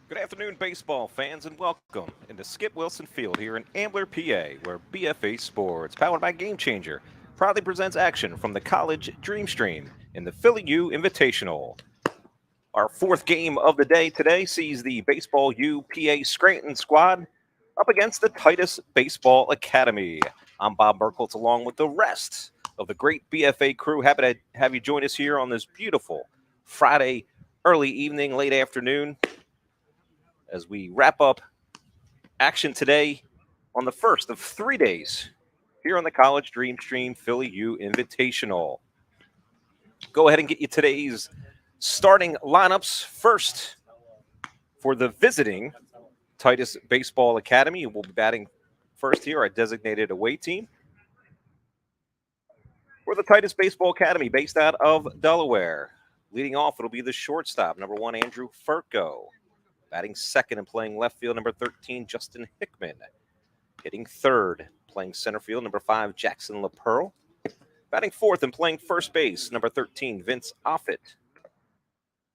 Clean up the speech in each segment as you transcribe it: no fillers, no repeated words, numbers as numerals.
Good afternoon, baseball fans, and welcome into Skip Wilson Field here in Ambler, PA, where BFA Sports, powered by Game Changer, proudly presents action from the college Dreamstream in the Philly U Invitational. Our fourth game of the day today sees the Baseball U PA Scranton squad up against the Titus Baseball Academy. I'm Bob Burkholtz, along with the rest of the great BFA crew. Happy to have you join us here on this beautiful Friday early evening, late afternoon, as we wrap up action today on the first of 3 days here on the College Dreamstream Philly U Invitational. Go ahead and get you today's starting lineups. First, for the visiting Titus Baseball Academy, we'll be batting first here, our designated away team. For the Titus Baseball Academy, based out of Delaware, leading off, it'll be the shortstop, number 1, Andrew Furtko. Batting second and playing left field, number 13, Justin Hickman. Hitting third, playing center field, number 5, Jackson LaPearl. Batting fourth and playing first base, number 13, Vince Offit.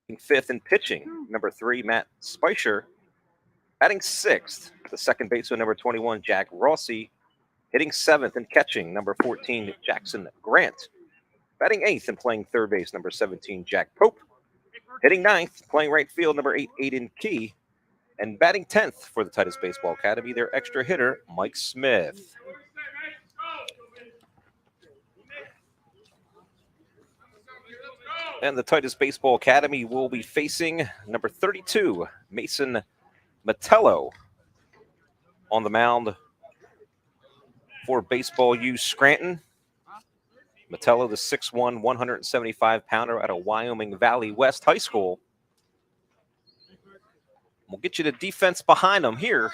Hitting fifth and pitching, number 3, Matt Spicer. Batting sixth, the second baseman, number 21, Jack Rossi. Hitting seventh and catching, number 14, Jackson Grant. Batting eighth and playing third base, number 17, Jack Pope. Hitting ninth, playing right field, number 8, Aiden Key. And batting 10th for the Titus Baseball Academy, their extra hitter, Mike Smith. And the Titus Baseball Academy will be facing number 32, Mason Metello, on the mound for Baseball U Scranton. Metello, the 6'1", 175-pounder out of Wyoming Valley West High School. We'll get you the defense behind them here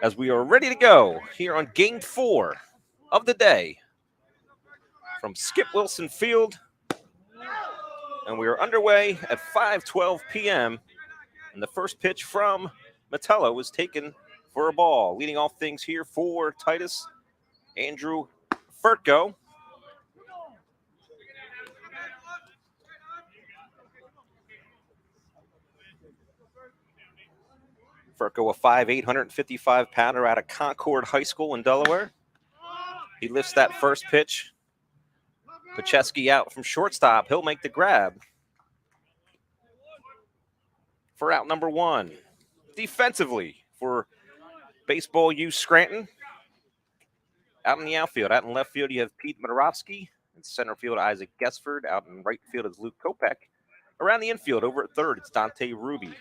as we are ready to go here on Game 4 of the day from Skip Wilson Field. And we are underway at 5:12 p.m. And the first pitch from Metello was taken for a ball. Leading off things here for Titus, Andrew Furtko. Furco, a 5'8", 155-pounder out of Concord High School in Delaware. He lifts that first pitch. Pacheski out from shortstop. He'll make the grab for out number one. Defensively for Baseball U Scranton. Out in the outfield, out in left field, you have Pete Modorovsky. In center field, Isaac Gesford. Out in right field is Luke Kopech. Around the infield, over at third, it's Dante Ruby.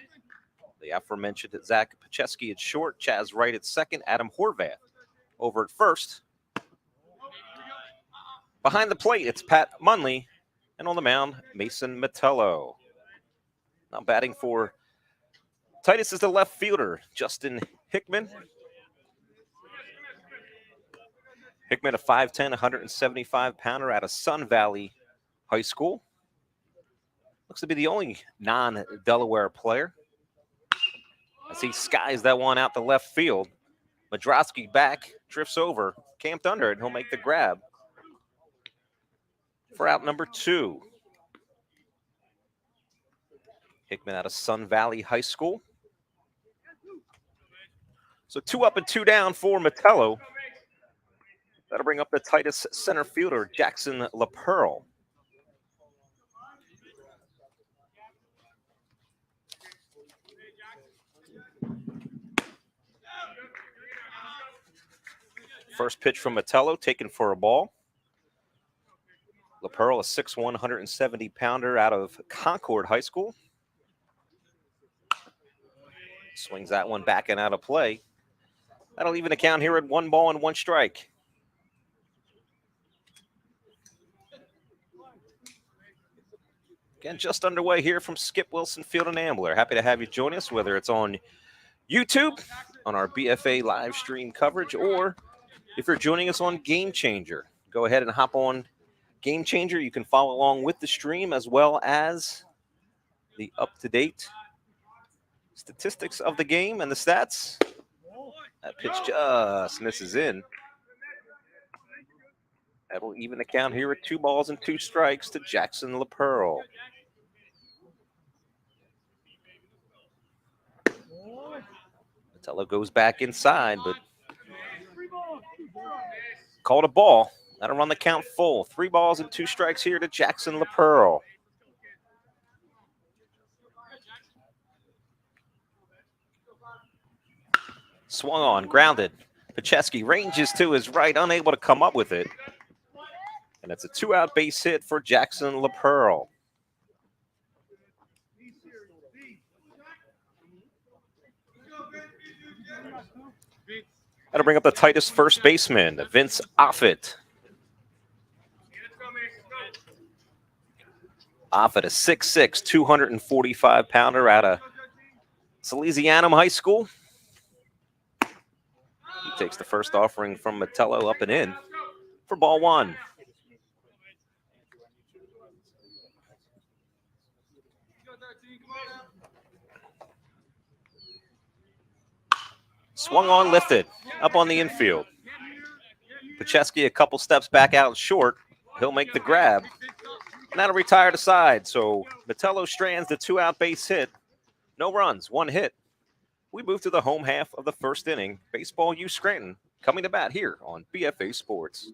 The aforementioned Zach Pacheski at short, Chaz Wright at second, Adam Horvath over at first. Behind the plate, it's Pat Munley, and on the mound, Mason Metello. Now batting for Titus is the left fielder, Justin Hickman. Hickman, a 5'10", 175-pounder out of Sun Valley High School. Looks to be the only non-Delaware player. As he skies that one out the left field. Modrowski back, drifts over, camped under it, and he'll make the grab for out number two. Hickman out of Sun Valley High School. So 2 up and 2 down for Metello. That'll bring up the Titus center fielder, Jackson LaPearl. First pitch from Metello, taken for a ball. LaPearl, a 6'1", 170-pounder out of Concord High School. Swings that one back and out of play. That'll even the count here at 1 ball and 1 strike. Again, just underway here from Skip Wilson Field and Ambler. Happy to have you join us, whether it's on YouTube, on our BFA live stream coverage, or if you're joining us on Game Changer. Go ahead and hop on Game Changer. You can follow along with the stream as well as the up-to-date statistics of the game and the stats. That pitch just misses in. That will even the count here at 2 balls and 2 strikes to Jackson LaPearl. Metello goes back inside, but called a ball. That'll run the count full. 3 balls and 2 strikes here to Jackson LaPearl. Swung on, grounded. Pacheski ranges to his right, unable to come up with it. And it's a 2-out base hit for Jackson LaPearl. That'll bring up the Titus first baseman, Vince Offit. Offit, a 6'6", 245-pounder out of Salesianum High School. He takes the first offering from Metello up and in for ball 1. Swung on, lifted, up on the infield. Pacheski a couple steps back out short. He'll make the grab. And that'll retire to side. So Metello strands the 2-out base hit. No runs, 1 hit. We move to the home half of the first inning. Baseball U Scranton coming to bat here on BFA Sports.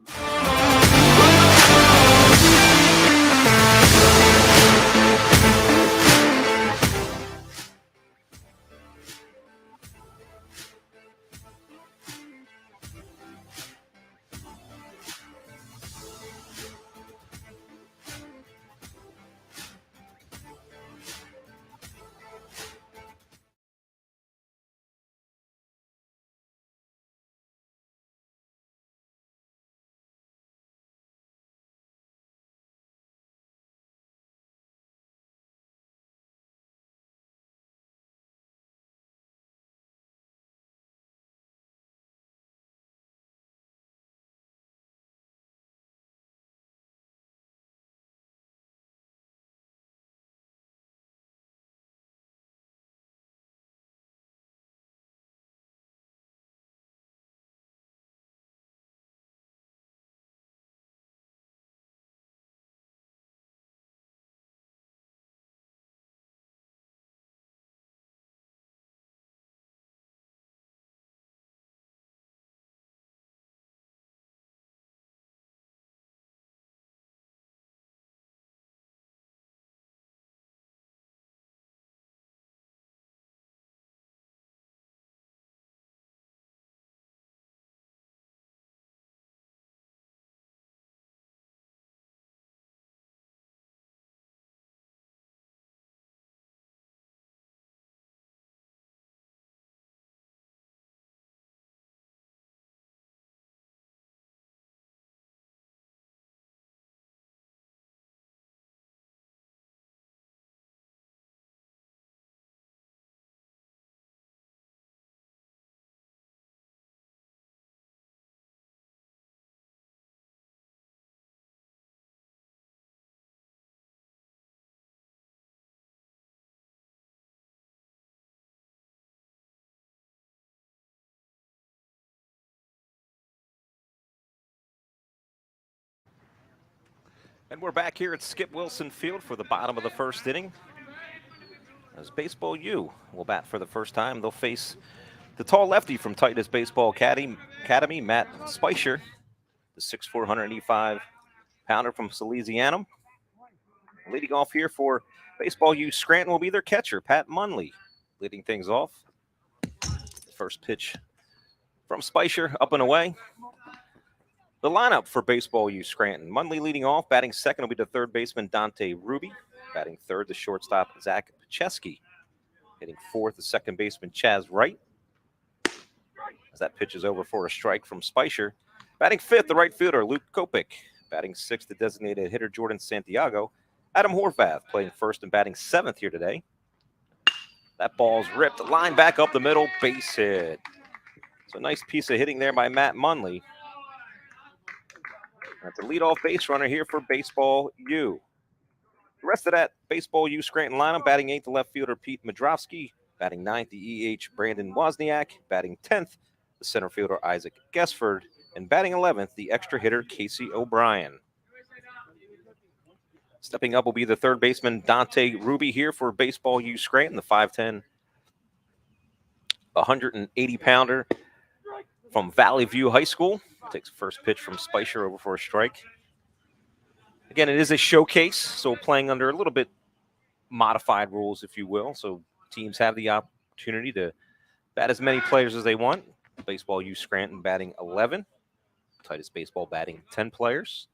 And we're back here at Skip Wilson Field for the bottom of the first inning. As Baseball U will bat for the first time. They'll face the tall lefty from Titus Baseball Academy, Matt Spicer, the 6'4", 185-pounder from Salesianum. Leading off here for Baseball U Scranton will be their catcher, Pat Munley, leading things off. First pitch from Spicer, up and away. The lineup for Baseball U Scranton. Munley leading off. Batting second will be the third baseman, Dante Ruby. Batting third, the shortstop, Zach Pacheski. Hitting fourth, the second baseman, Chaz Wright. As that pitch is over for a strike from Spicer. Batting fifth, the right fielder, Luke Kopic. Batting sixth, the designated hitter, Jordan Santiago. Adam Horvath playing first and batting seventh here today. That ball's ripped. Line back up the middle, base hit. So a nice piece of hitting there by Matt Munley. That's a leadoff base runner here for Baseball U. The rest of that Baseball U Scranton lineup, batting eighth, the left fielder, Pete Madrowski. Batting ninth, the EH, Brandon Wozniak. Batting 10th, the center fielder, Isaac Gesford. And batting 11th, the extra hitter, Casey O'Brien. Stepping up will be the third baseman, Dante Ruby here for Baseball U Scranton, the 5'10", 180-pounder from Valley View High School. Takes first pitch from Spicer over for a strike. Again, it is a showcase, so playing under a little bit modified rules, if you will. So teams have the opportunity to bat as many players as they want. Baseball U Scranton batting 11. Titus Baseball batting 10 players.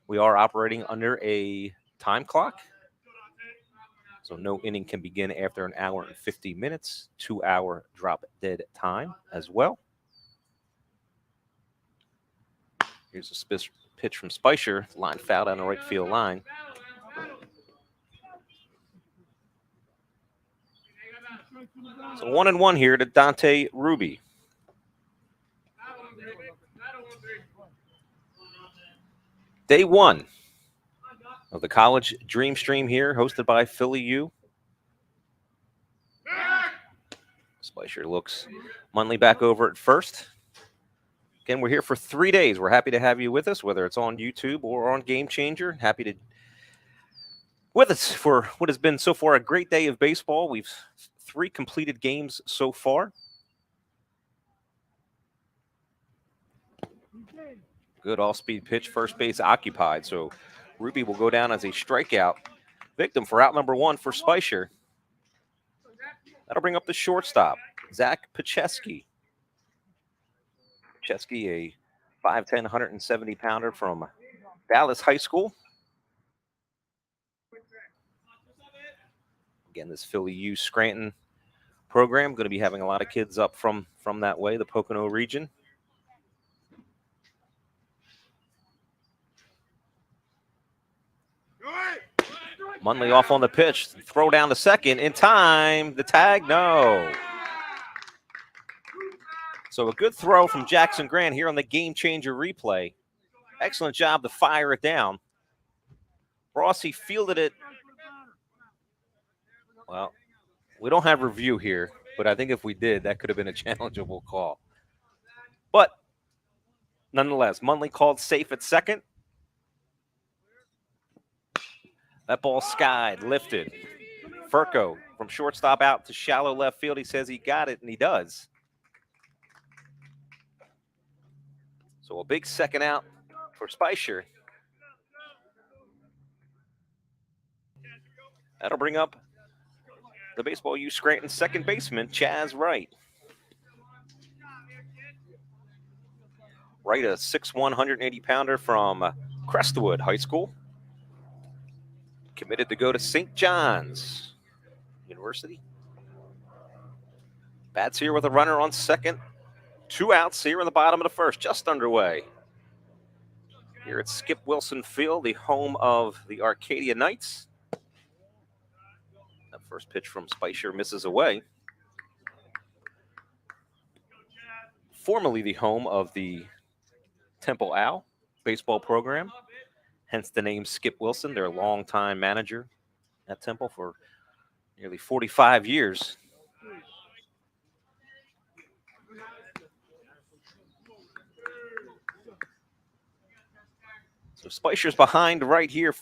We are operating under a time clock. So no inning can begin after an hour and 50 minutes. 2-hour drop dead time as well. Here's a pitch from Spicer. Line foul down the right field line. So 1-1 here to Dante Ruby. Day one of the college Dreamstream here, hosted by Philly U. Spicer looks Munley back over at first. Again, we're here for 3 days. We're happy to have you with us, whether it's on YouTube or on Game Changer. Happy to with us for what has been so far a great day of baseball. We've 3 completed games so far. Good off-speed pitch, first base occupied. So Ruby will go down as a strikeout victim for out number 1 for Spicer. That'll bring up the shortstop, Zach Pacheski. Pacheski, a 5'10", 170-pounder from Dallas High School. Again, this Philly U Scranton program going to be having a lot of kids up from that way, the Pocono region. Munley off on the pitch. Throw down to second in time. The tag, no. So a good throw from Jackson Grant here on the Game Changer replay. Excellent job to fire it down. Rossi fielded it. Well, we don't have review here, but I think if we did, that could have been a challengeable call. But nonetheless, Munley called safe at second. That ball skied, lifted. Furco from shortstop out to shallow left field. He says he got it, and he does. So a big second out for Spicer. That'll bring up the Baseball U Scranton second baseman, Chaz Wright. Wright, a 6'1", 180-pounder from Crestwood High School. Committed to go to St. John's University. Bats here with a runner on second. 2 outs here in the bottom of the first, just underway. Here at Skip Wilson Field, the home of the Arcadia Knights. That first pitch from Spicer misses away. Formerly the home of the Temple Owl baseball program, hence the name Skip Wilson, their longtime manager at Temple for nearly 45 years. So Spicer's behind right here,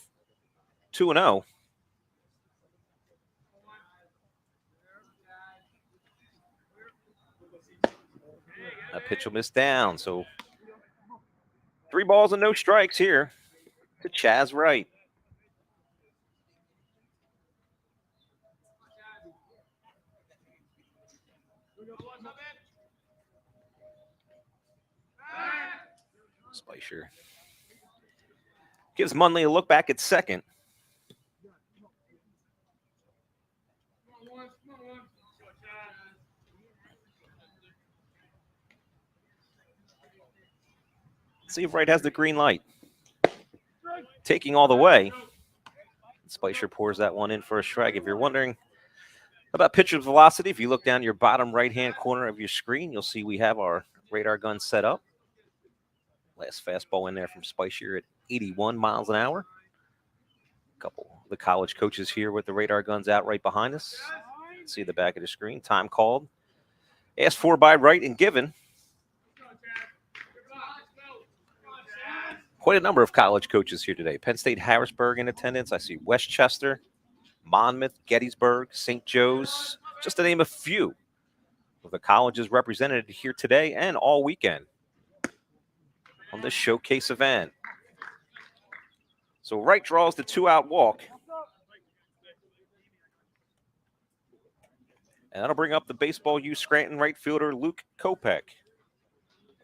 2-0. That pitch will miss down. So 3 balls and no strikes here to Chaz Wright. Spicer gives Munley a look back at second. See if Wright has the green light. Taking all the way. Spicer pours that one in for a strike. If you're wondering about pitcher's velocity, if you look down your bottom right-hand corner of your screen, you'll see we have our radar gun set up. Last fastball in there from Spicer at 81 miles an hour. A couple of the college coaches here with the radar guns out right behind us. See the back of the screen. Time called. Asked for by Wright and given. Quite a number of college coaches here today. Penn State, Harrisburg in attendance. I see Westchester, Monmouth, Gettysburg, St. Joe's, just to name a few of the colleges represented here today and all weekend on this showcase event. So Wright draws the 2-out walk. And that'll bring up the Baseball U Scranton right fielder Luke Kopech.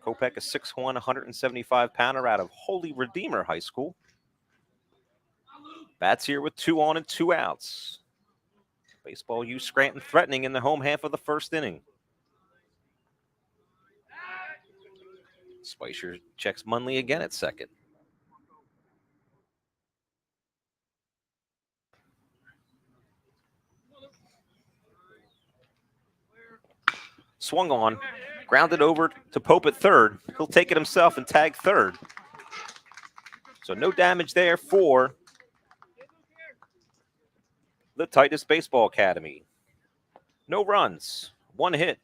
Kopech, a 6'1", 175-pounder out of Holy Redeemer High School. Bats here with 2 on and 2 outs. Baseball U Scranton threatening in the home half of the first inning. Spicer checks Munley again at second. Swung on, grounded over to Pope at third. He'll take it himself and tag third. So no damage there for the Titus Baseball Academy. No runs, 1 hit.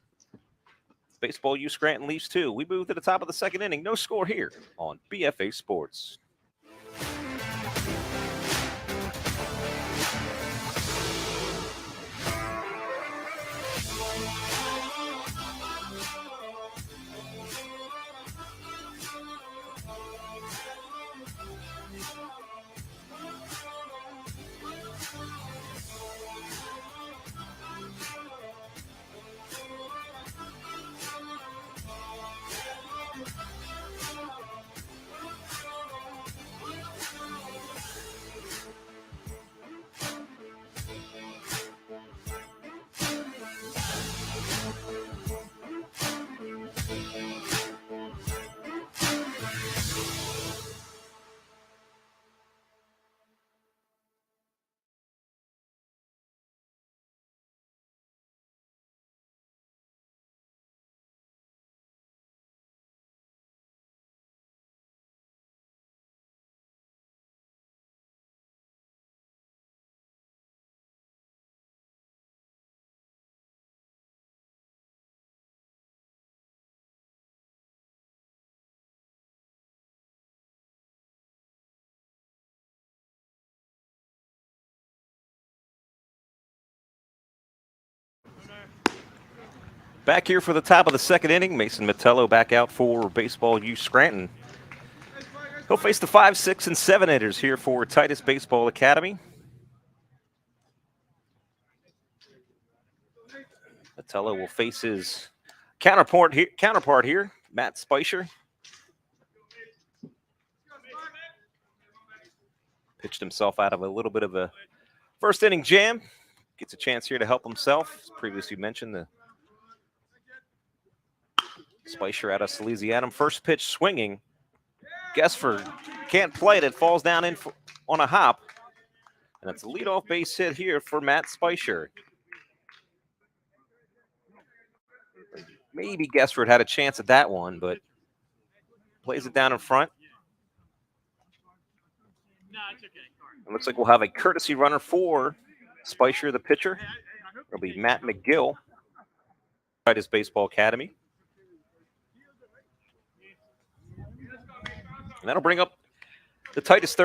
Baseball U Scranton leaves 2. We move to the top of the second inning. No score here on BFA Sports. Back here for the top of the second inning, Mason Metello back out for Baseball U Scranton. He'll face the 5, 6, and 7 hitters here for Titus Baseball Academy. Metello will face his counterpart here, Matt Spicer. Pitched himself out of a little bit of a first inning jam. Gets a chance here to help himself. As previously mentioned, the Spicer out of Salesianum. First pitch swinging. Guessford can't play it. It falls down in on a hop. And it's a leadoff base hit here for Matt Spicer. Maybe Guessford had a chance at that one, but plays it down in front. It looks like we'll have a courtesy runner for Spicer, the pitcher. It'll be Matt McGill, Titus Baseball Academy. And that'll bring up The Titus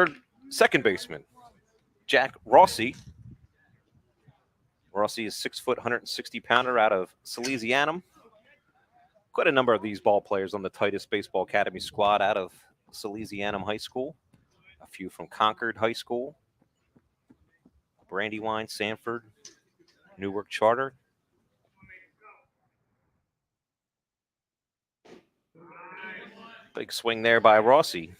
second baseman, Jack Rossi. Rossi is 6 foot, 160-pounder out of Salesianum. Quite a number of these ball players on the Titus Baseball Academy squad out of Salesianum High School. A few from Concord High School, Brandywine, Sanford, Newark Charter. Big swing there by Rossi.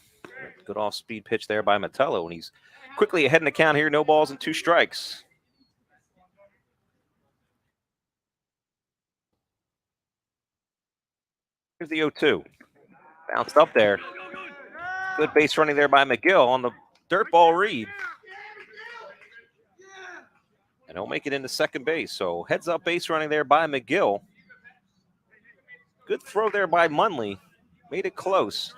Good off-speed pitch there by Mettello, and he's quickly ahead in the count here. No balls and 2 strikes. Here's the 0-2. Bounced up there. Good base running there by McGill on the dirt ball read. And he'll make it into second base. So heads up base running there by McGill. Good throw there by Munley. Made it close.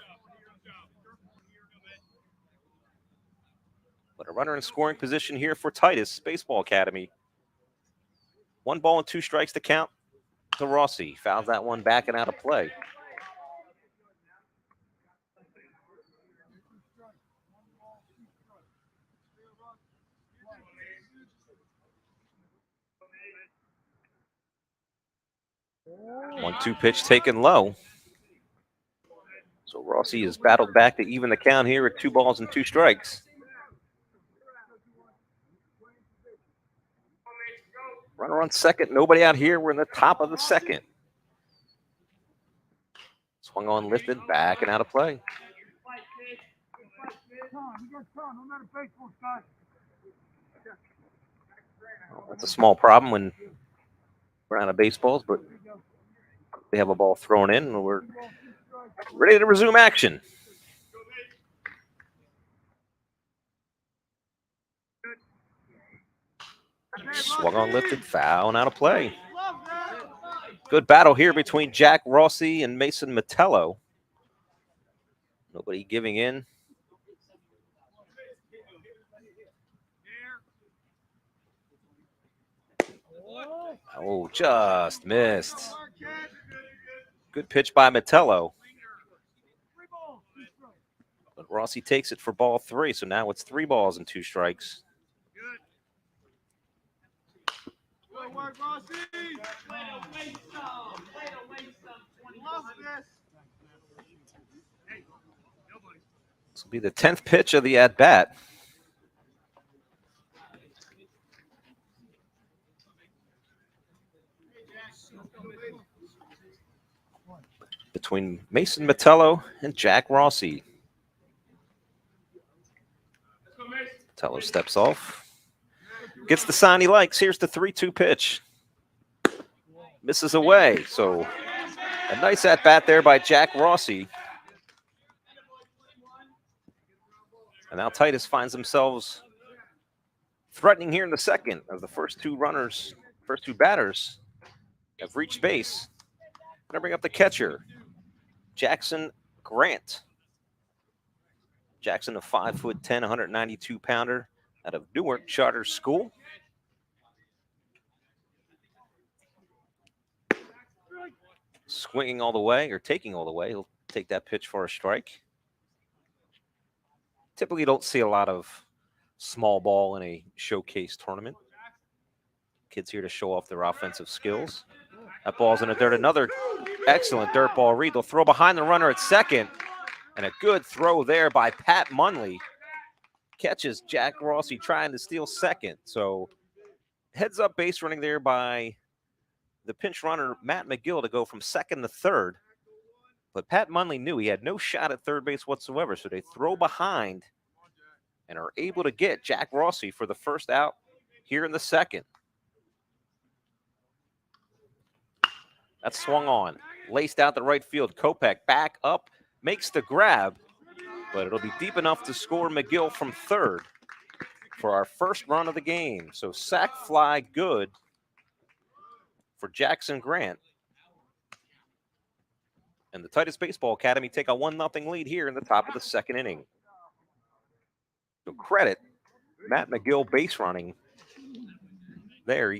But a runner in scoring position here for Titus Baseball Academy. 1 ball and 2 strikes to count to Rossi. Fouls that one back and out of play. One-two pitch taken low. So Rossi has battled back to even the count here at 2 balls and 2 strikes. Runner on second, nobody out here. We're in the top of the second. Swung on, lifted, back and out of play. Well, that's a small problem when we're out of baseballs, but they have a ball thrown in and we're ready to resume action. Swung on, lifted, foul and out of play. Good battle here between Jack Rossi and Mason Mettello. Nobody giving in. Oh, just missed. Good pitch by Mettello. But Rossi takes it for ball 3, so now it's 3 balls and 2 strikes. This will be the 10th pitch of the at-bat. Between Mason Mettello and Jack Rossi. Mettello steps off. Gets the sign he likes. Here's the 3-2 pitch. Misses away. So a nice at-bat there by Jack Rossi. And now Titus finds themselves threatening here in the second as the first two batters have reached base. Going to bring up the catcher, Jackson Grant. Jackson, a 5'10", 192-pounder out of Newark Charter School. Swinging all the way, or taking all the way. He'll take that pitch for a strike. Typically don't see a lot of small ball in a showcase tournament. Kids here to show off their offensive skills. That ball's in the dirt. Another excellent dirt ball read. They'll throw behind the runner at second. And a good throw there by Pat Munley. Catches Jack Rossi trying to steal second. So heads up base running there by the pinch runner, Matt McGill, to go from second to third. But Pat Munley knew he had no shot at third base whatsoever. So they throw behind and are able to get Jack Rossi for the first out here in the second. That's swung on. Laced out the right field. Kopech back up. Makes the grab, but it'll be deep enough to score McGill from third for our first run of the game. So sac fly good for Jackson Grant. And the Titus Baseball Academy take a 1-0 lead here in the top of the second inning. So credit Matt McGill base running there.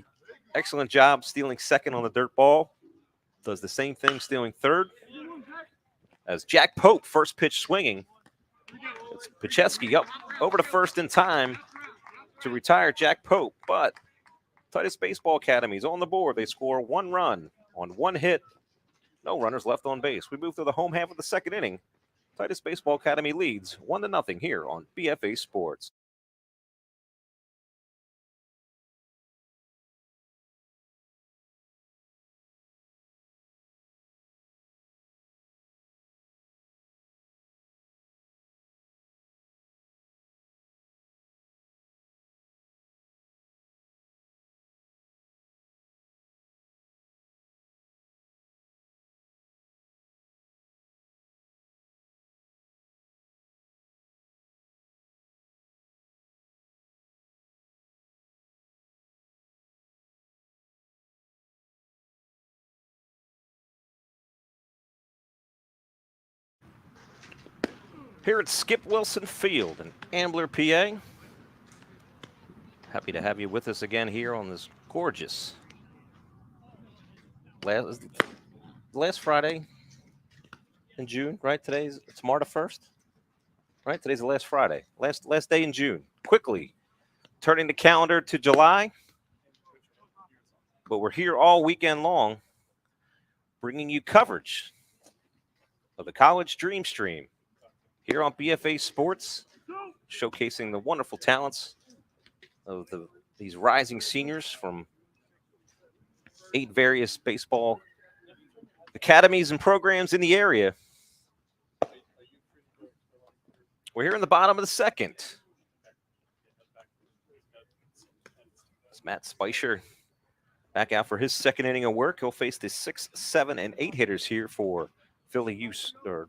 Excellent job stealing second on the dirt ball. Does the same thing stealing third. As Jack Pope, first pitch swinging. It's Pacheski up over to first in time to retire Jack Pope, but Titus Baseball Academy is on the board. They score 1 run on 1 hit. No runners left on base. We move to the home half of the second inning. Titus Baseball Academy leads 1-0 here on BFA Sports. Here at Skip Wilson Field in Ambler, PA. Happy to have you with us again here on this gorgeous last Friday in June, right? It's March 1st, right? Today's the last Friday, last day in June. Quickly turning the calendar to July, but we're here all weekend long, bringing you coverage of the college Dreamstream here on BFA Sports, showcasing the wonderful talents of these rising seniors from 8 various baseball academies and programs in the area. We're here in the bottom of the second. It's Matt Spicer back out for his second inning of work. He'll face the 6, 7, and 8 hitters here for Philly U or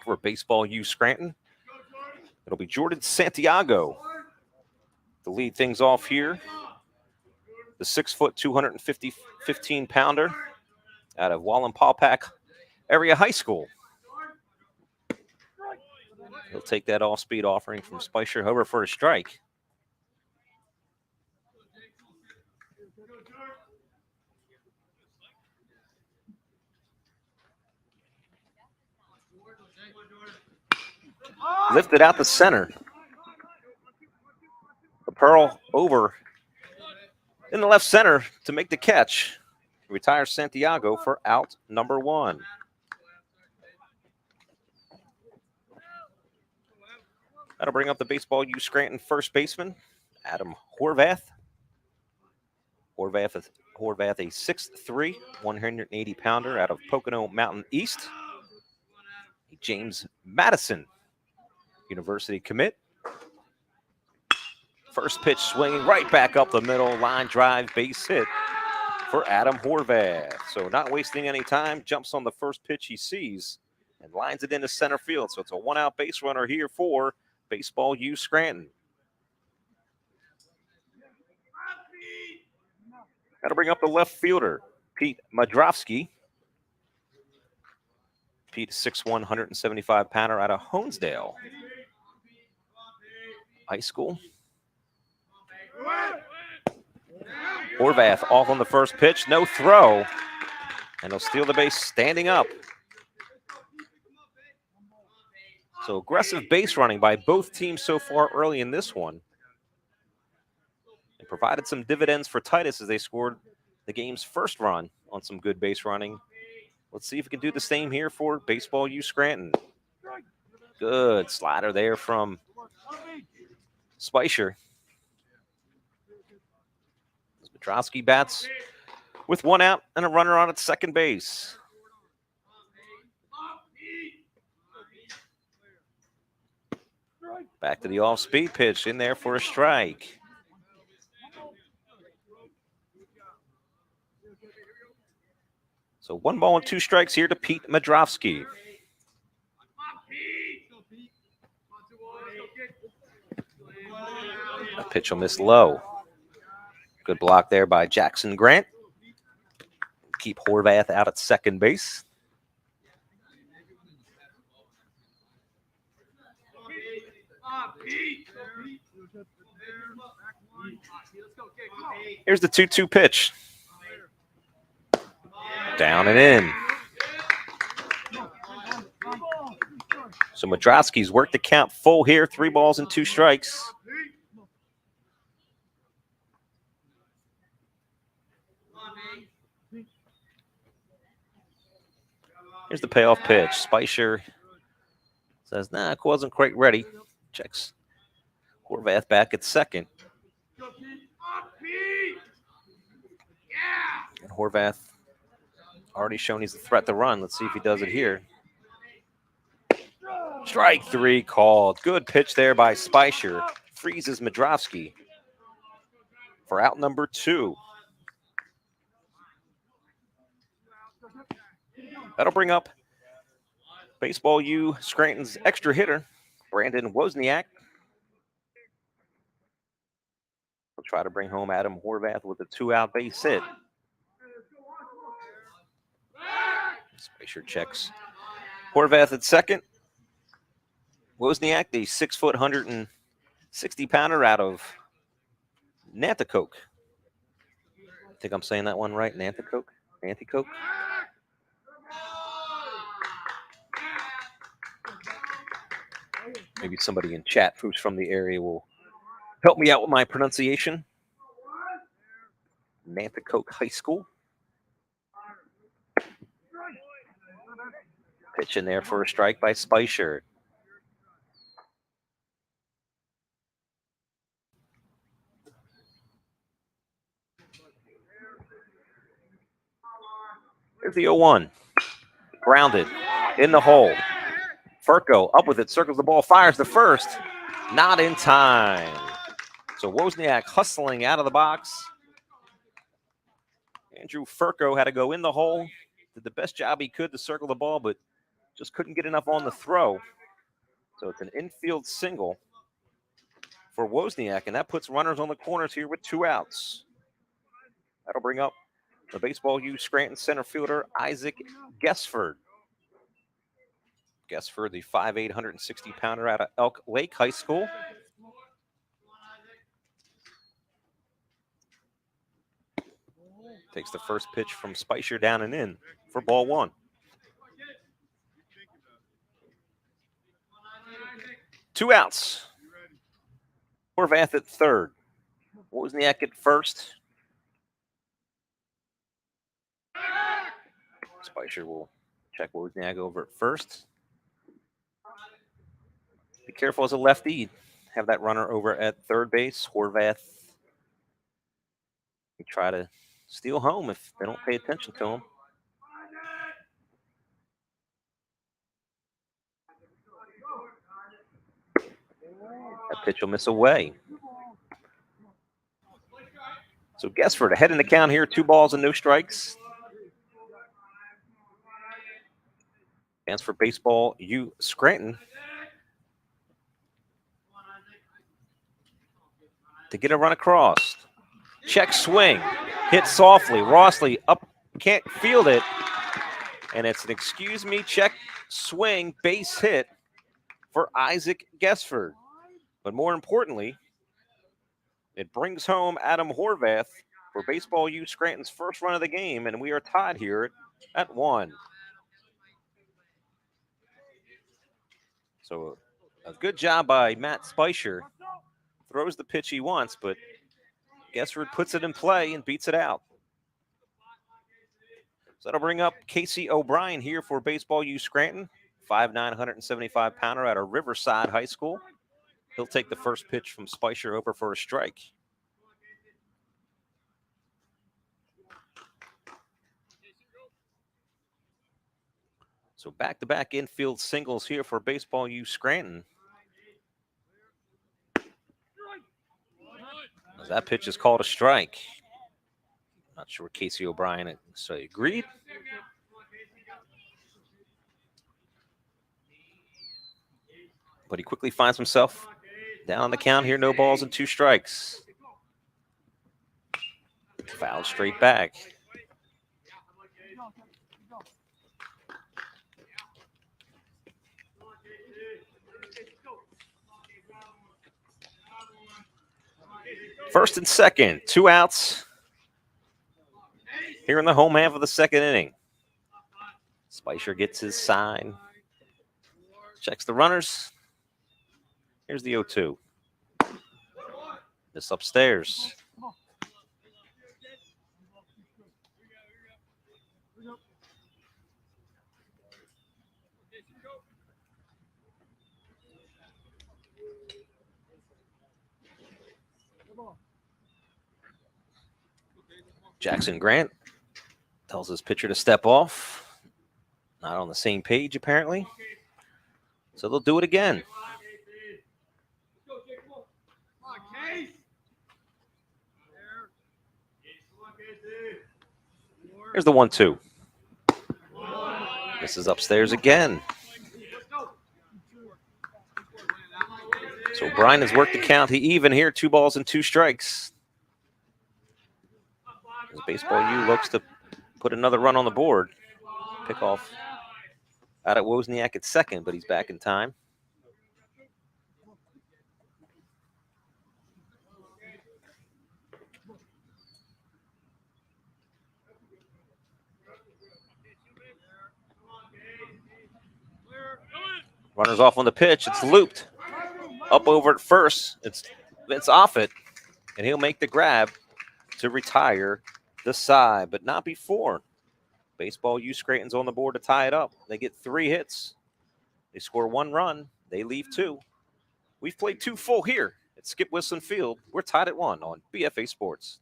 for Baseball U Scranton. It'll be Jordan Santiago to lead things off here. The 6-foot, 15-pounder out of Wallenpaupack Area High School. He'll take that off-speed offering from Spicer over for a strike. Lifted out the center. The Pearl over in the left center to make the catch. Retires Santiago for out number 1. That'll bring up the Baseball U Scranton first baseman, Adam Horvath. Horvath, a 6'3", 180-pounder out of Pocono Mountain East. James Madison University commit. First pitch swinging right back up the middle, line drive, base hit for Adam Horvath. So not wasting any time, jumps on the first pitch he sees and lines it into center field. So it's a 1-out base runner here for Baseball U Scranton. Got to bring up the left fielder, Pete Madrowski. Pete, 6'1", 175-pounder out of Honesdale High School. Horvath off on the first pitch, no throw, and he'll steal the base standing up. So aggressive base running by both teams so far early in this one. It provided some dividends for Titus as they scored the game's first run on some good base running. Let's see if we can do the same here for Baseball U Scranton. Good slider there from Spicer. Petrowski bats with 1 out and a runner on at second base. Back to the off-speed pitch, in there for a strike. So 1 ball and 2 strikes here to Pete Madrowski. A pitch will miss low. Good block there by Jackson Grant. Keep Horvath out at second base. Here's the 2-2 pitch. Down and in. So Madrowski's worked the count full here, 3 balls and 2 strikes. Here's the payoff pitch. Spicer says, nah, it wasn't quite ready. Checks Horvath back at second. And Horvath already shown he's a threat to run. Let's see if he does it here. Strike 3 called. Good pitch there by Spicer. Freezes Madrowski for out number 2. That'll bring up Baseball U Scranton's extra hitter, Brandon Wozniak. We'll try to bring home Adam Horvath with a 2-out base hit. Spicer checks Horvath at second. Wozniak, the 6-foot, 160-pounder out of Nanticoke. I think I'm saying that one right, Nanticoke? Nanticoke? Maybe somebody in chat who's from the area will help me out with my pronunciation. Nanticoke High School. Pitch in there for a strike by Spicer. Here's the 0-1. Grounded in the hole. Furco up with it, circles the ball, fires the first. Not in time. So Wozniak hustling out of the box. Andrew Furco had to go in the hole. Did the best job he could to circle the ball, but just couldn't get enough on the throw. So it's an infield single for Wozniak, and that puts runners on the corners here with 2 outs. That'll bring up the Baseball U Scranton center fielder, Isaac Gesford. Gesford, the 5'8", 160-pounder out of Elk Lake High School. Takes the first pitch from Spicer down and in for ball 1. Two outs. Horvath at third. Wozniak at first. Spicer will check Wozniak over at first. Be careful as a lefty. Have that runner over at third base. Horvath, you try to steal home if they don't pay attention to him. That pitch will miss away. So Gesford ahead in the count here, 2 balls and no strikes. Stands for Baseball U Scranton to get a run across. Check swing, hit softly. Rossley up, can't field it. And it's an excuse me check swing base hit for Isaac Gesford. But more importantly, it brings home Adam Horvath for Baseball U Scranton's first run of the game, and we are tied here at 1. So a good job by Matt Spicer. Throws the pitch he wants, but Gesford puts it in play and beats it out. So that'll bring up Casey O'Brien here for Baseball U Scranton, 5'9", 175-pounder out of Riverside High School. He'll take the first pitch from Spicer over for a strike. So back-to-back infield singles here for Baseball U Scranton. As that pitch is called a strike. Not sure Casey O'Brien agreed. But he quickly finds himself down on the count here, no balls and 2 strikes. Foul straight back. First and second, 2 outs here in the home half of the second inning. Spicer gets his sign. Checks the runners. Here's the 0-2. This upstairs. Jackson Grant tells his pitcher to step off. Not on the same page, apparently. So they'll do it again. Here's the 1-2. This is upstairs again. So Brian has worked the count. He even here, 2 balls and 2 strikes. As Baseball U looks to put another run on the board. Pick off out at Wozniak at second, but he's back in time. Runner's off on the pitch. It's looped. Up over at first. It's off it. And he'll make the grab to retire the side, but not before. Baseball U Scranton's on the board to tie it up. They get 3 hits. They score 1 run. They leave 2. We've played 2 full here at Skip Wilson Field. We're tied at 1 on BFA Sports.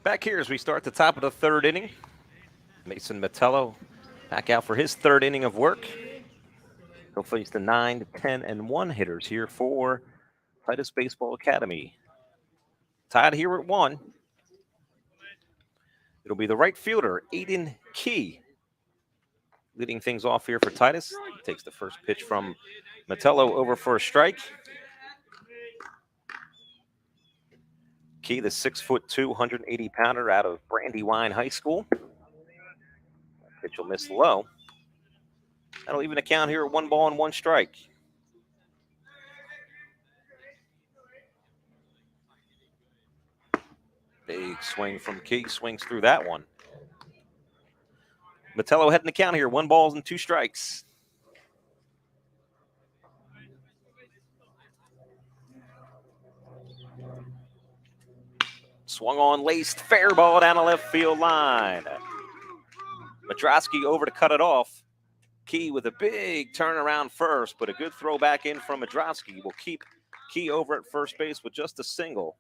Back here as we start the top of the 3rd inning. Mason Metello back out for his 3rd inning of work. He'll face the 9, 10, and 1 hitters here for Titus Baseball Academy. Tied here at 1. It'll be the right fielder, Aiden Key, leading things off here for Titus. Takes the first pitch from Metello over for a strike. Key, the 6'2", 180-pounder out of Brandywine High School. Pitch will miss low. That'll even account here at 1 ball and 1 strike. Big swing from Key, swings through that one. Metello heading the count here, 1 ball and 2 strikes. Swung on, laced, fair ball down the left field line. Madrowski over to cut it off. Key with a big turnaround first, but a good throw back in from Madrowski will keep Key over at first base with just a single.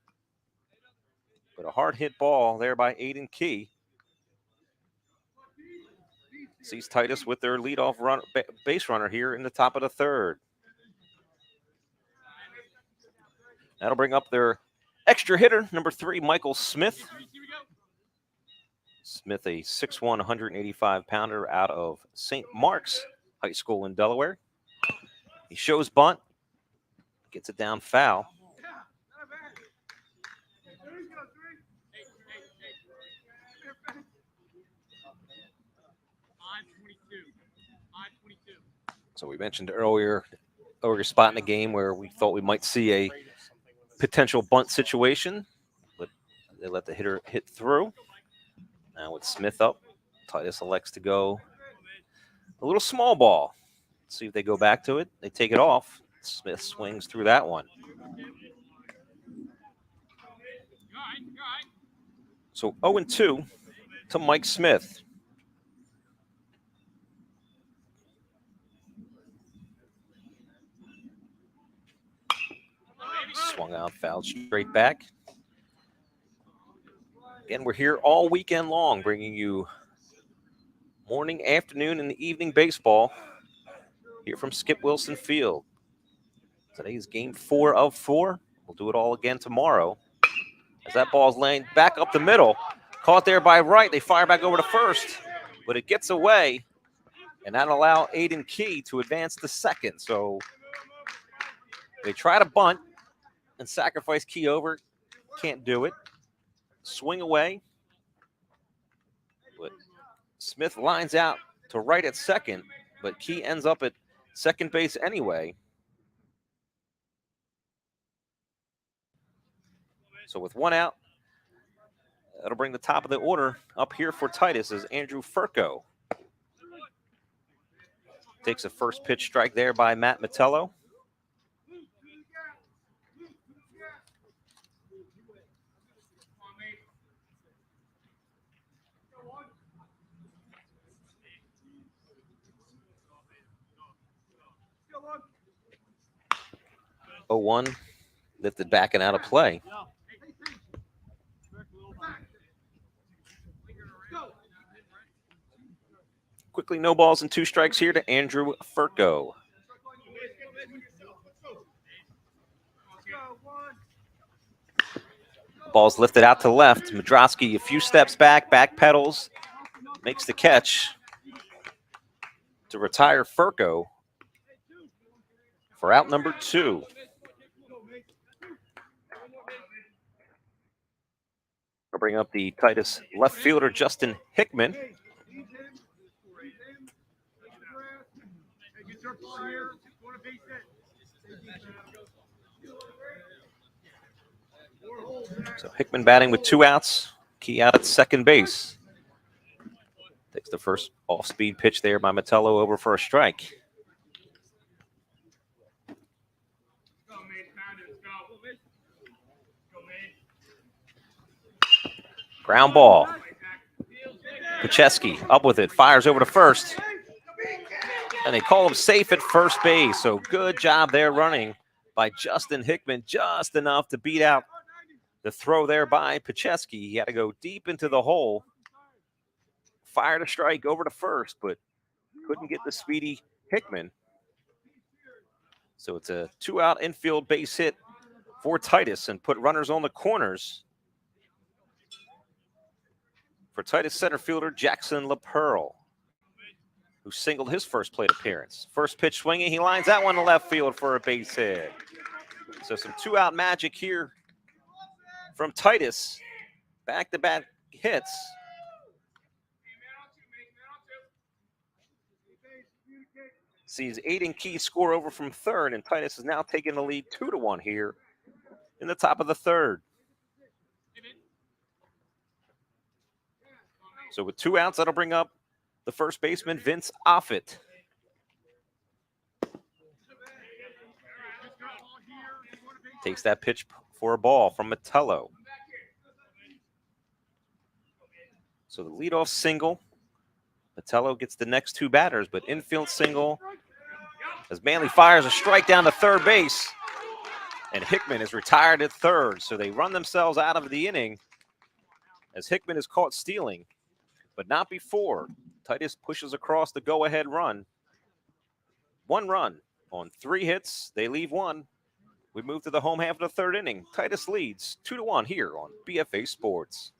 But a hard hit ball there by Aiden Key. Sees Titus with their leadoff base runner here in the top of the 3rd. That'll bring up their extra hitter, number 3, Michael Smith. Smith, a 6'1", 185-pounder out of St. Mark's High School in Delaware. He shows bunt, gets it down foul. So we mentioned earlier spot in the game where we thought we might see a potential bunt situation, but they let the hitter hit through. Now with Smith up, Titus elects to go a little small ball. Let's see if they go back to it. They take it off. Smith swings through that one. So 0-2 to Mike Smith. Swung out, fouled straight back. Again, we're here all weekend long, bringing you morning, afternoon, and evening baseball here from Skip Wilson Field. Today's game 4 of 4. We'll do it all again tomorrow. As that ball's laying back up the middle, caught there by right. They fire back over to first, but it gets away, and that'll allow Aiden Key to advance to second. So they try to bunt and sacrifice Key over. Can't do it. Swing away. But Smith lines out to right at second, but Key ends up at second base anyway. So with one out, that'll bring the top of the order up here for Titus as Andrew Furco takes a first pitch strike there by Matt Metello. Oh, 1 lifted back and out of play. Quickly, no balls and 2 strikes here to Andrew Furco. Ball's lifted out to left. Madrowski a few steps back pedals, makes the catch to retire Furco for out number 2. I'll bring up the Titus left fielder, Justin Hickman. So Hickman batting with 2 outs. Key out at second base. Takes the first off-speed pitch there by Metello over for a strike. Ground ball. Pacheski up with it, fires over to first. And they call him safe at first base. So good job there running by Justin Hickman. Just enough to beat out the throw there by Pacheski. He had to go deep into the hole. Fired a strike over to first, but couldn't get the speedy Hickman. So it's a 2-out infield base hit for Titus and put runners on the corners. For Titus center fielder Jackson LaPearl, who singled his first plate appearance. First pitch swinging, he lines that one to left field for a base hit. So some 2-out magic here from Titus. Back-to-back hits. Sees Aiden Key score over from third, and Titus is now taking the lead 2-1 here in the top of the third. So with 2 outs, that'll bring up the first baseman, Vince Offit. Takes that pitch for a ball from Metello. So the leadoff single. Metello gets the next 2 batters, but infield single as Manley fires a strike down to third base. And Hickman is retired at third. So they run themselves out of the inning as Hickman is caught stealing, but not before. Titus pushes across the go-ahead run. 1 run on 3 hits. They leave 1. We move to the home half of the third inning. Titus leads 2-1 here on BFA Sports.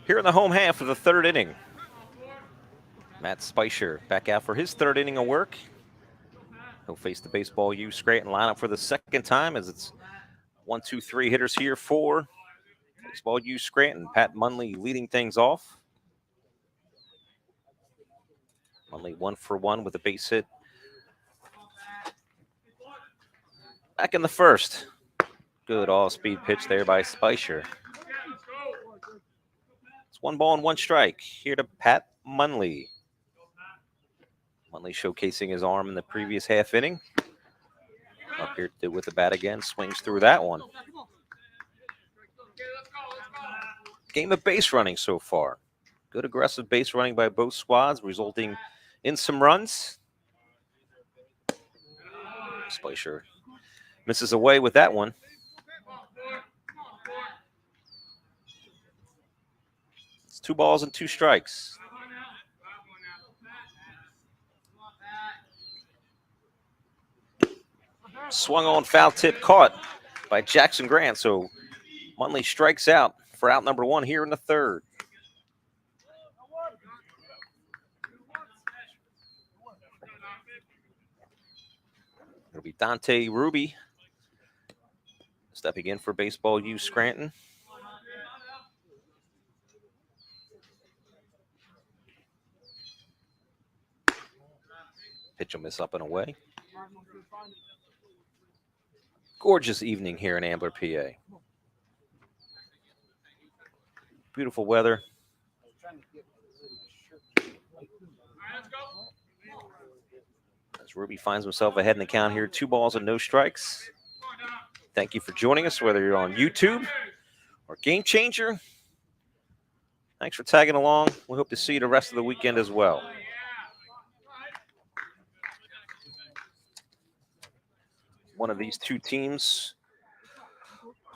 Here in the home half of the third inning, Matt Spicer back out for his third inning of work. He'll face the Baseball U Scranton lineup for the second time as it's 1, 2, 3 hitters here for Baseball U Scranton. Pat Munley leading things off. Munley 1 for 1 with a base hit back in the first. Good all-speed pitch there by Spicer. It's 1 ball and 1 strike here to Pat Munley. Munley showcasing his arm in the previous half inning. Up here with the bat again, swings through that one. Game of base running so far. Good aggressive base running by both squads, resulting in some runs. Spicer misses away with that one. It's 2 balls and 2 strikes. Swung on, foul tip caught by Jackson Grant. So Munley strikes out for out number 1 here in the third. It'll be Dante Ruby stepping in for Baseball U Scranton. Pitch will miss up and away. Gorgeous evening here in Ambler, PA. Beautiful weather. As Ruby finds himself ahead in the count here, 2 balls and no strikes. Thank you for joining us, whether you're on YouTube or Game Changer. Thanks for tagging along. We hope to see you the rest of the weekend as well. One of these two teams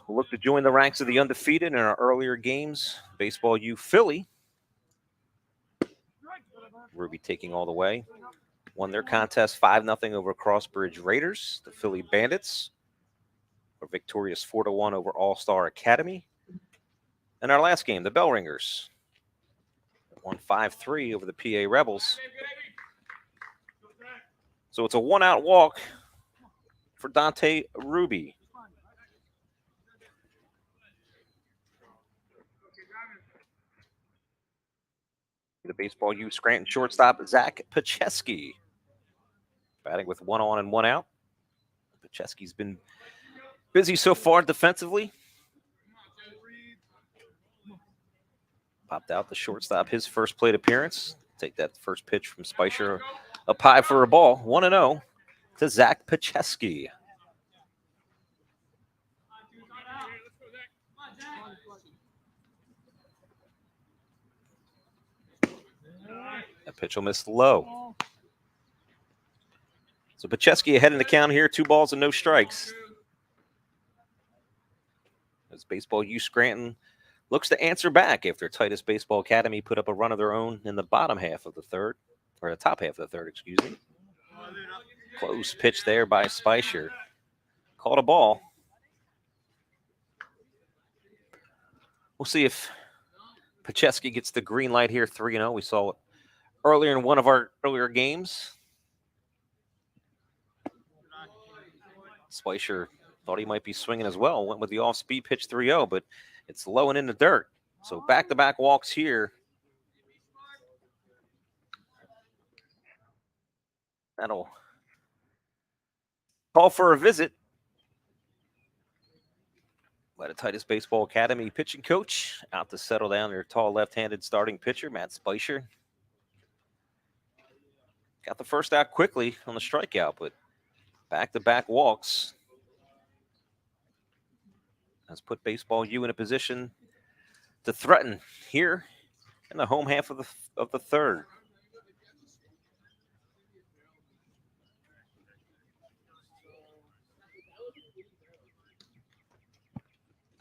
will look to join the ranks of the undefeated in our earlier games. Baseball U Philly. Ruby taking all the way. Won their contest 5-0 over CrossBridge Raiders. The Philly Bandits were victorious 4-1 over All-Star Academy. And our last game, the Bellringers won 5-3 over the PA Rebels. So it's a 1-out walk for Dante Ruby. The Baseball U Scranton shortstop, Zach Pacheski. Batting with 1 on and 1 out. Pacheski's been busy so far defensively. Popped out the shortstop, his first plate appearance. Take that first pitch from Spicer up high for a ball. 1-0 to Zach Pacheski. That pitch will miss low. So Pacheski ahead in the count here, 2 balls and no strikes. As Baseball U Scranton looks to answer back after Titus Baseball Academy put up a run of their own in the bottom half of the third, or the top half of the third, excuse me. Close pitch there by Spicer. Called a ball. We'll see if Pacheski gets the green light here, 3-0. We saw it earlier in one of our earlier games. Spicer thought he might be swinging as well. Went with the off-speed pitch 3-0, but it's low and in the dirt. So back-to-back walks here. That'll call for a visit by the Titus Baseball Academy pitching coach. Out to settle down their tall left-handed starting pitcher, Matt Spicer. Got the first out quickly on the strikeout, but back-to-back walks has put Baseball U in a position to threaten here in the home half of the third.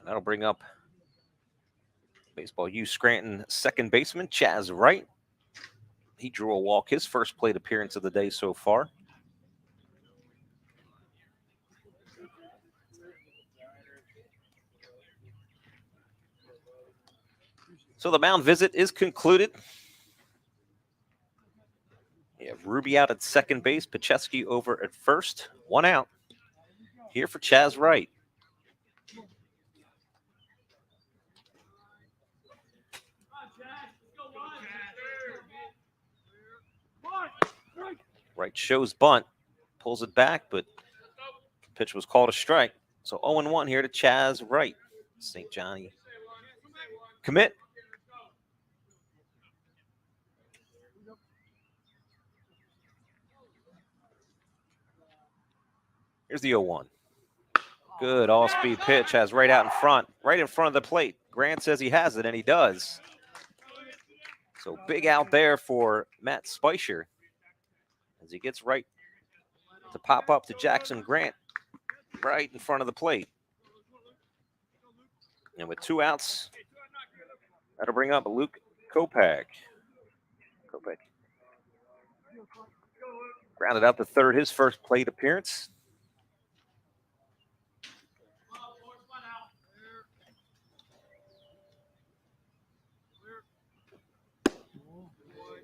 And that'll bring up Baseball U Scranton second baseman Chaz Wright. He drew a walk, his first plate appearance of the day so far. So the mound visit is concluded. We have Ruby out at second base, Pacheski over at first. 1 out. Here for Chaz Wright. Wright shows bunt, pulls it back, but pitch was called a strike. So 0-1 here to Chaz Wright. St. Johnny commit. Here's the 0-1. Good all-speed pitch, has right out in front of the plate. Grant says he has it, and he does. So big out there for Matt Spicer as he gets right to pop up to Jackson Grant right in front of the plate. And with 2 outs, that'll bring up Luke Kopak. Grounded out to third, his first plate appearance.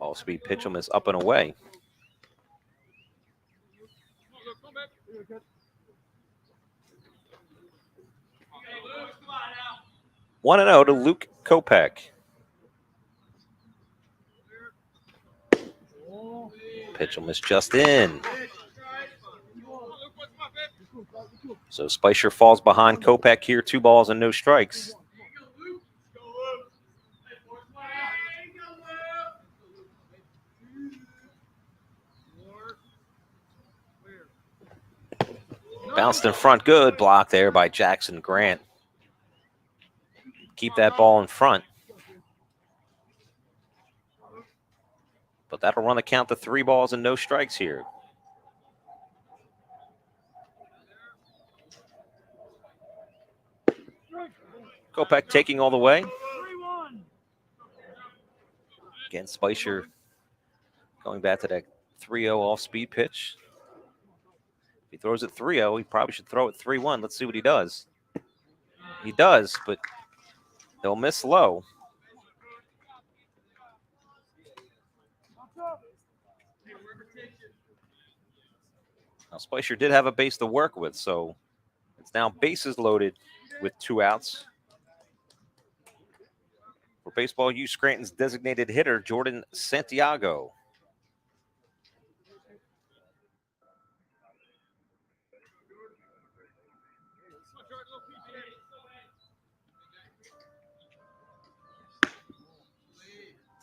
All-speed pitch him is up and away. One and 0 to Luke Kopak. Pitch him is just in. So Spicer falls behind Kopak here, 2 balls and no strikes. Bounced in front, good block there by Jackson Grant. Keep that ball in front. But that'll run the count to 3 balls and no strikes here. Kopak taking all the way. Again, Spicer going back to that 3-0 off-speed pitch. If he throws it 3-0, he probably should throw it 3-1. Let's see what he does. He does, but he'll miss low. Now, Spicer did have a base to work with, so it's now bases loaded with 2 outs. For Baseball U, Scranton's designated hitter, Jordan Santiago.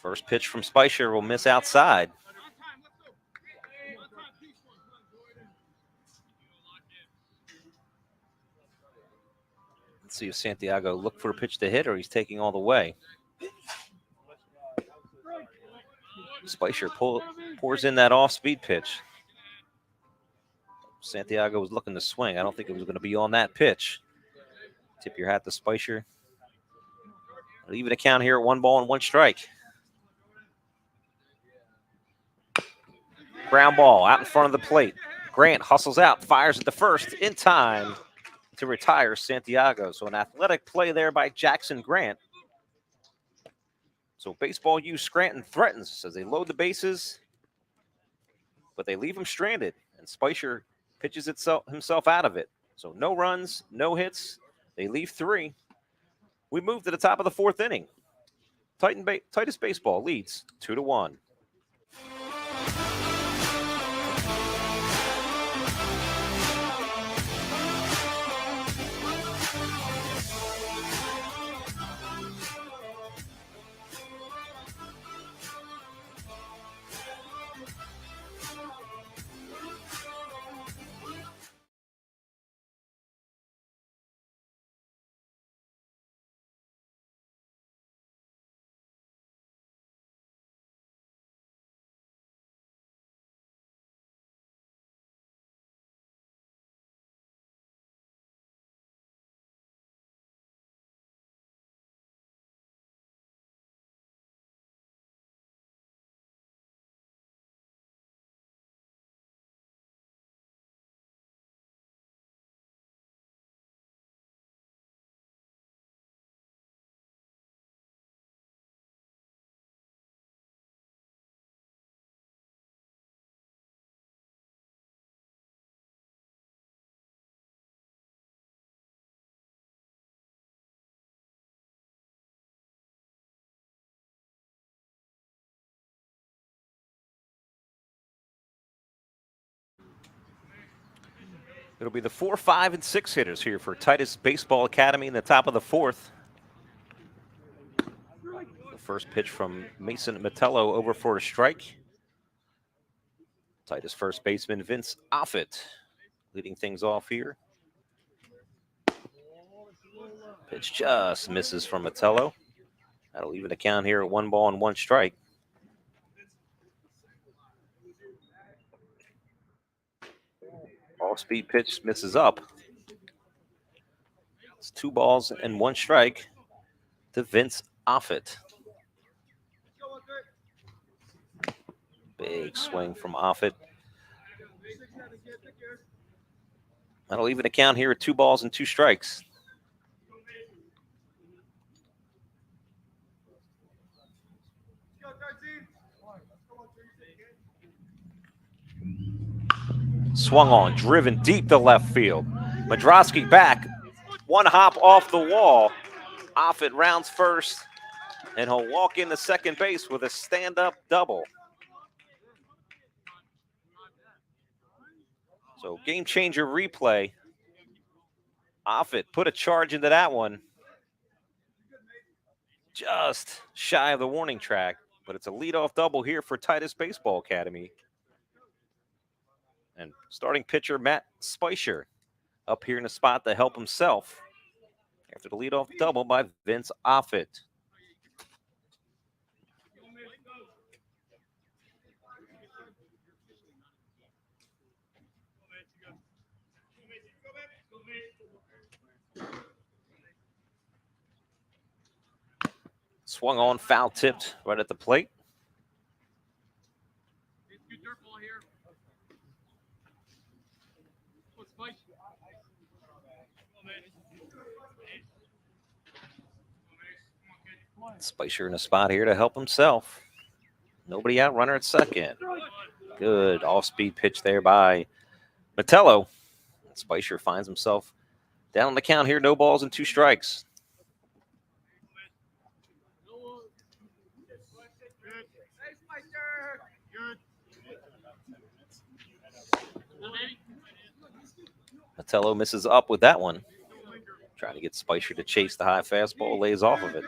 First pitch from Spicer will miss outside. Let's see if Santiago looked for a pitch to hit or he's taking all the way. Spicer pours in that off-speed pitch. Santiago was looking to swing. I don't think it was going to be on that pitch. Tip your hat to Spicer. Even a count here at 1 ball and 1 strike. Ground ball out in front of the plate. Grant hustles out, fires at the first in time to retire Santiago. So an athletic play there by Jackson Grant. So Baseball U Scranton threatens as they load the bases, but they leave him stranded, and Spicer pitches himself out of it. So no runs, no hits. They leave 3. We move to the top of the 4th inning. Titus Baseball leads 2-1. It'll be the 4, 5, and 6 hitters here for Titus Baseball Academy in the top of the 4th. The first pitch from Mason Metello over for a strike. Titus first baseman Vince Offit leading things off here. Pitch just misses from Metello. That'll even the count here at 1 ball and 1 strike. Off-speed pitch misses up. It's 2 balls and 1 strike to Vince Offit. Big swing from Offit. That'll even the count here at 2 balls and 2 strikes. Swung on, driven deep to left field. Madrowski back, 1 hop off the wall. Offit rounds first, and he'll walk into second base with a stand-up double. So game changer replay. Offit put a charge into that one. Just shy of the warning track, but it's a leadoff double here for Titus Baseball Academy. And starting pitcher Matt Spicer up here in the spot to help himself after the leadoff double by Vince Offit. Swung on, foul tipped right at the plate. Spicer in a spot here to help himself. Nobody out, runner at second. Good off-speed pitch there by Metello. Spicer finds himself down on the count here, no balls and 2 strikes. Metello misses up with that one. Trying to get Spicer to chase the high fastball, lays off of it.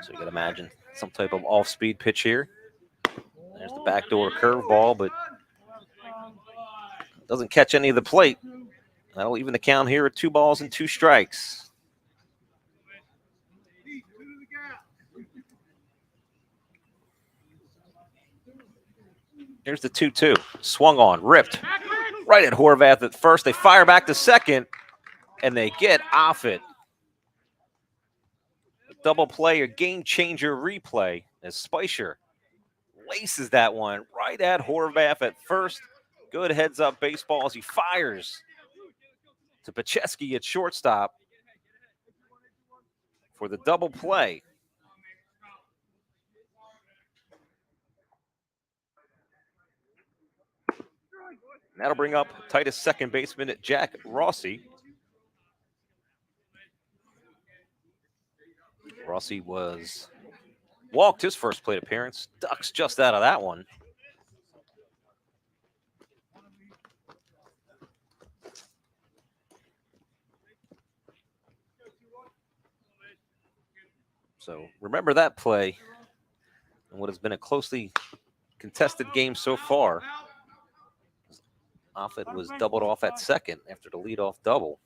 So you can imagine some type of off-speed pitch here. There's the backdoor curveball, but doesn't catch any of the plate. That'll even the count here at 2 balls and 2 strikes. Here's the 2-2. Swung on, ripped right at Horvath at first. They fire back to second, and they get Offit. Double play, a game changer replay as Spicer laces that one right at Horvath at first. Good heads up baseball as he fires to Pacheski at shortstop for the double play. That'll bring up Titus second baseman Jack Rossi. Rossi was walked his first plate appearance. Ducks just out of that one. So remember that play and what has been a closely contested game so far. Offit was doubled off at second after the leadoff double.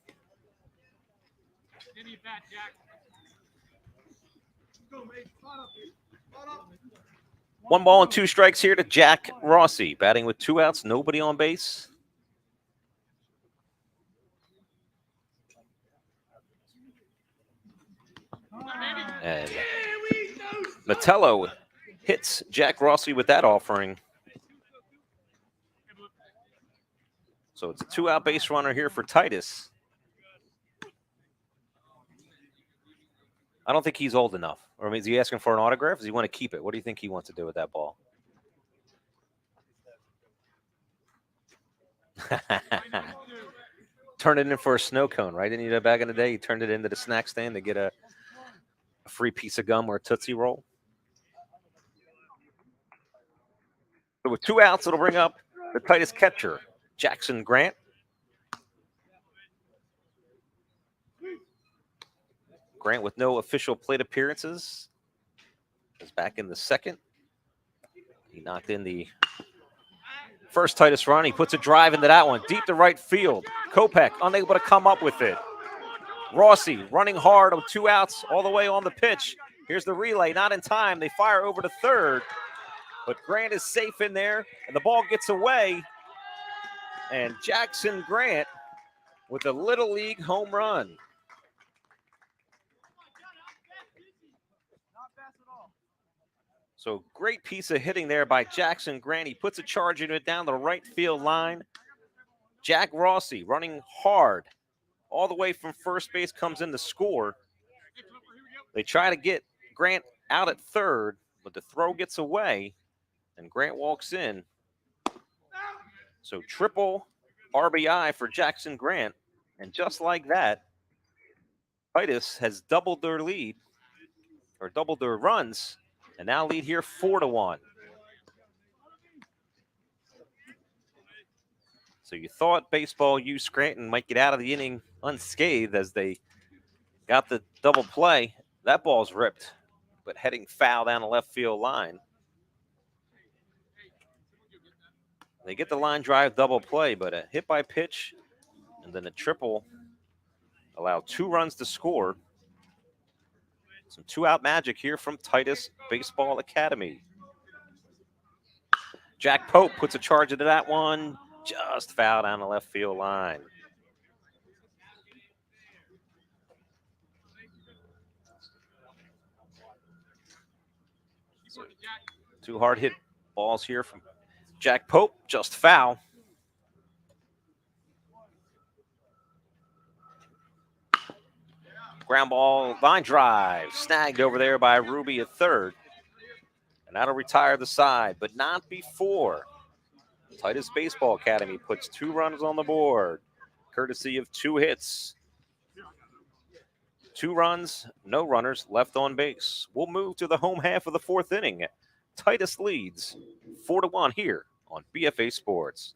One ball and 2 strikes here to Jack Rossi, batting with 2 outs, nobody on base. And Metello hits Jack Rossi with that offering. So it's a 2-out base runner here for Titus. I don't think he's old enough. Or I mean, is he asking for an autograph? Does he want to keep it? What do you think he wants to do with that ball? Turn it in for a snow cone, right? Didn't you know back in the day, you turned it into the snack stand to get a free piece of gum or a Tootsie Roll? So with 2 outs, it'll bring up the Titus catcher, Jackson Grant. Grant with no official plate appearances is back in the second. He knocked in the first Titus run. He puts a drive into that one, deep to right field. Kopech unable to come up with it. Rossi running hard with 2 outs all the way on the pitch. Here's the relay, not in time. They fire over to third, but Grant is safe in there, and the ball gets away. And Jackson Grant with a Little League home run. So great piece of hitting there by Jackson Grant. He puts a charge in it down the right field line. Jack Rossi running hard all the way from first base comes in to score. They try to get Grant out at third, but the throw gets away, and Grant walks in. So triple RBI for Jackson Grant, and just like that, Titus has doubled their lead, or doubled their runs, and now lead here 4-1. So you thought Baseball U Scranton might get out of the inning unscathed as they got the double play. That ball's ripped, but heading foul down the left field line. They get the line drive double play, but a hit by pitch and then a triple allow 2 runs to score. Some 2-out magic here from Titus Baseball Academy. Jack Pope puts a charge into that one, just foul down the left field line. So 2 hard hit balls here from Jack Pope, just foul. Ground ball, line drive, snagged over there by Ruby at third. And that'll retire the side, but not before Titus Baseball Academy puts 2 runs on the board, courtesy of 2 hits. 2 runs, no runners left on base. We'll move to the home half of the 4th inning. Titus leads 4-1 here on BFA Sports.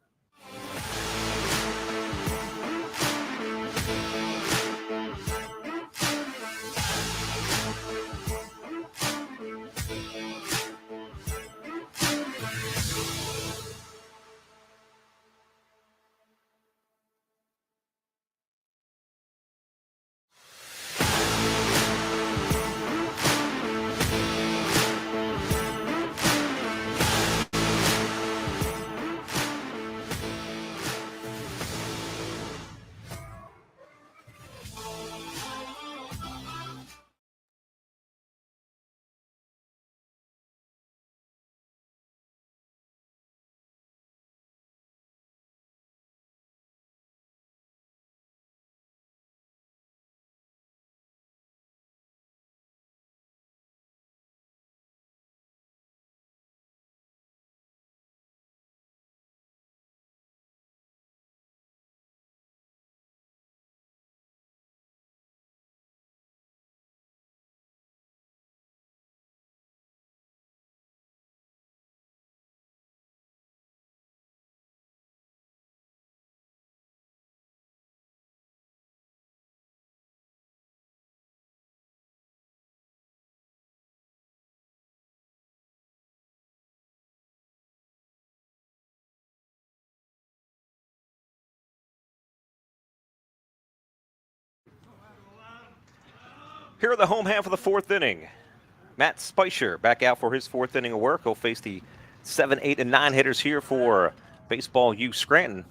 Here are the home half of the 4th inning. Matt Spicer back out for his 4th inning of work. He'll face the 7, 8, and 9 hitters here for Baseball U Scranton.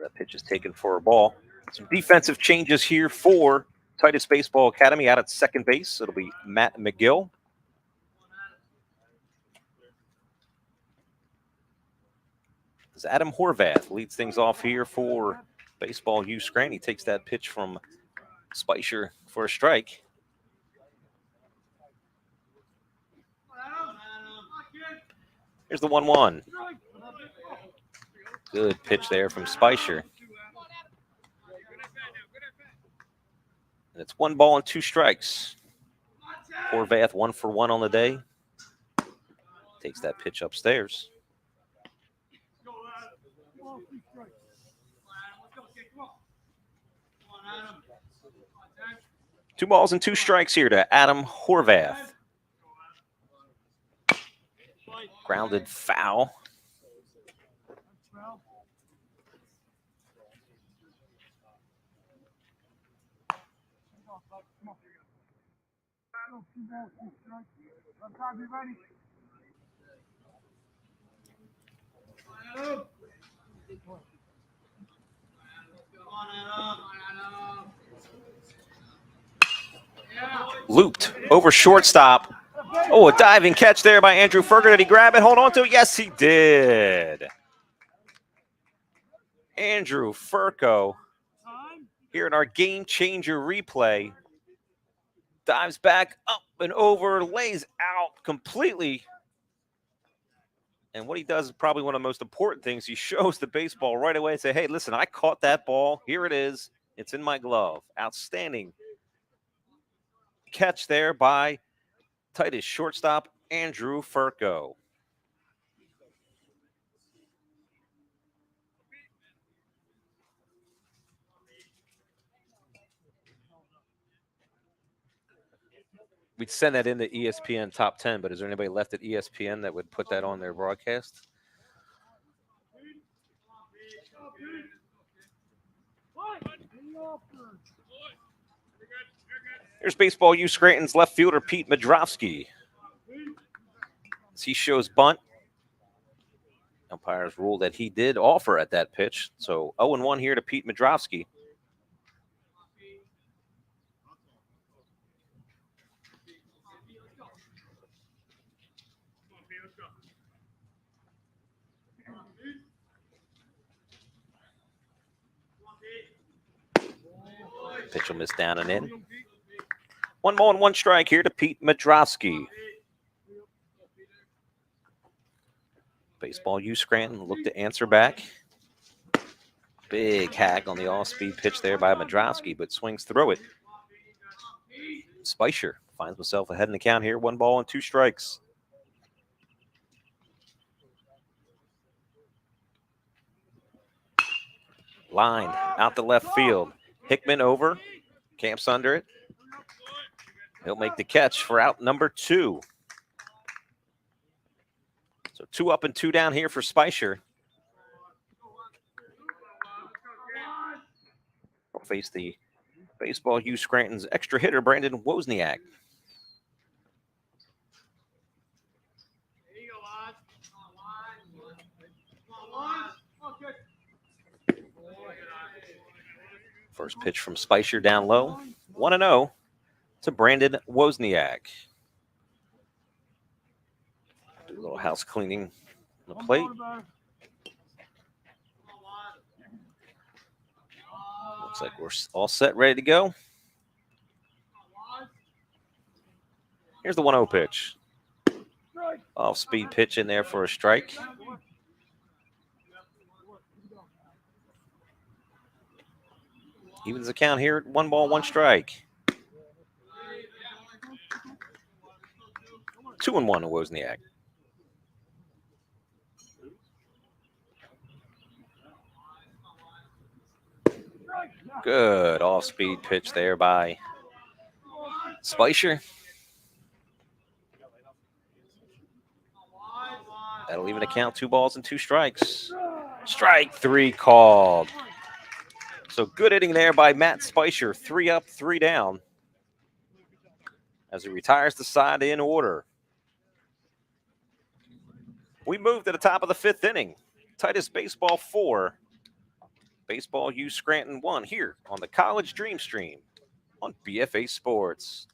That pitch is taken for a ball. Some defensive changes here for Titus Baseball Academy. Out at second base, it'll be Matt McGill. As Adam Horvath leads things off here for Baseball U Scranton. He takes that pitch from Spicer for a strike. Here's the 1-1. Good pitch there from Spicer. And it's 1 ball and 2 strikes. Horvath 1 for 1 on the day. Takes that pitch upstairs. 2 balls and 2 strikes here to Adam Horvath. Grounded foul. Looped over shortstop. Oh, a diving catch there by Andrew Ferger. Did he grab it? Hold on to it. Yes, he did. Andrew Furco here in our game changer replay. Dives back up and over, lays out completely. And what he does is probably one of the most important things. He shows the baseball right away and say, hey, listen, I caught that ball. Here it is. It's in my glove. Outstanding catch there by Titus shortstop Andrew Furco. We'd send that into ESPN top 10, but is there anybody left at ESPN that would put that on their broadcast? Here's Baseball U Scranton's left fielder, Pete Madrowski. As he shows bunt. Umpires ruled that he did offer at that pitch. So 0-1 here to Pete Madrowski. Pitch will miss down and in. 1 ball and 1 strike here to Pete Madrowski. Baseball U Scranton look to answer back. Big hack on the off-speed pitch there by Madrowski, but swings through it. Spicer finds himself ahead in the count here. 1 ball and 2 strikes. Lined out the left field. Hickman over, camps under it. He'll make the catch for out number 2. So 2 up and 2 down here for Spicer. He'll face the Baseball U Scranton's extra hitter, Brandon Wozniak. First pitch from Spicer down low. 1-0 to Brandon Wozniak. Do a little house cleaning on the plate. Looks like we're all set, ready to go. Here's the 1-0 pitch. Off-speed pitch in there for a strike. Evens the count here at 1 ball, 1 strike. 2-1 to Wozniak. Good off-speed pitch there by Spicer. That'll even account 2 balls and 2 strikes. Strike 3 called. So good hitting there by Matt Spicer. 3 up, 3 down. As he retires the side in order. We move to the top of the 5th inning. Titus Baseball 4. Baseball U Scranton 1 here on the College Dreamstream on BFA Sports.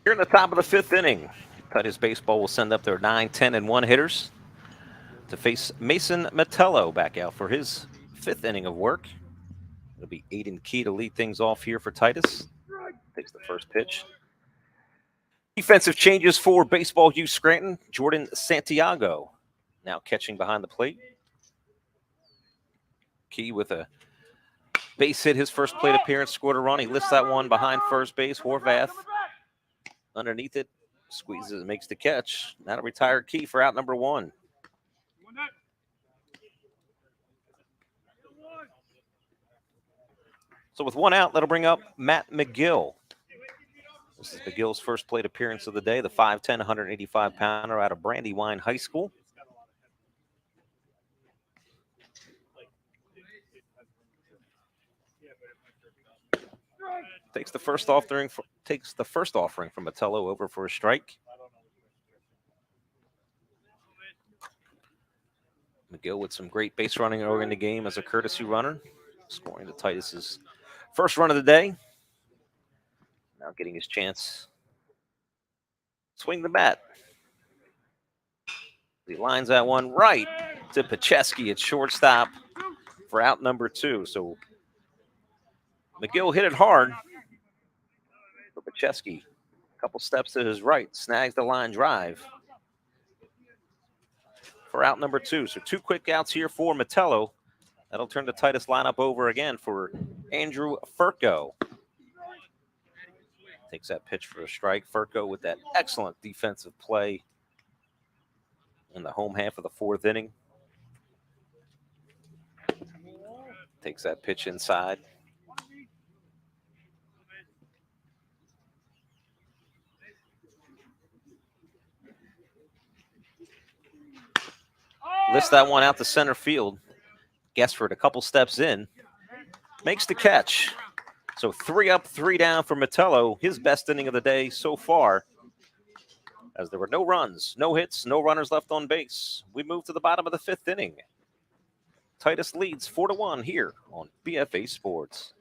Here in the top of the fifth inning, Titus Baseball will send up their 9, 10, and 1 hitters to face Mason Metello back out for his fifth inning of work. It'll be Aiden Key to lead things off here for Titus. Takes the first pitch. Defensive changes for Baseball U Scranton. Jordan Santiago now catching behind the plate. Key with a base hit, his first plate appearance, scored a run. He lifts that one behind first base. Horvath underneath it, squeezes and makes the catch. That'll retire Key for out number 1. So with 1 out, that'll bring up Matt McGill. This is McGill's first plate appearance of the day, the 5'10", 185-pounder out of Brandywine High School. Takes the first offering from Metello over for a strike. McGill with some great base running early in the game as a courtesy runner, scoring the Titus's first run of the day. Now getting his chance. Swing the bat. He lines that one right to Pacheski at shortstop for out number 2. So McGill hit it hard. But Pacheski, a couple steps to his right, snags the line drive for out number 2. So 2 quick outs here for Metello. That'll turn the Titus lineup over again for Andrew Furco. Takes that pitch for a strike. Furco with that excellent defensive play in the home half of the 4th inning. Takes that pitch inside. Lifts that one out to center field. Guessford a couple steps in. Makes the catch. So 3 up, 3 down for Metello. His best inning of the day so far, as there were no runs, no hits, no runners left on base. We move to the bottom of the 5th inning. Titus leads 4-1 here on BFA Sports.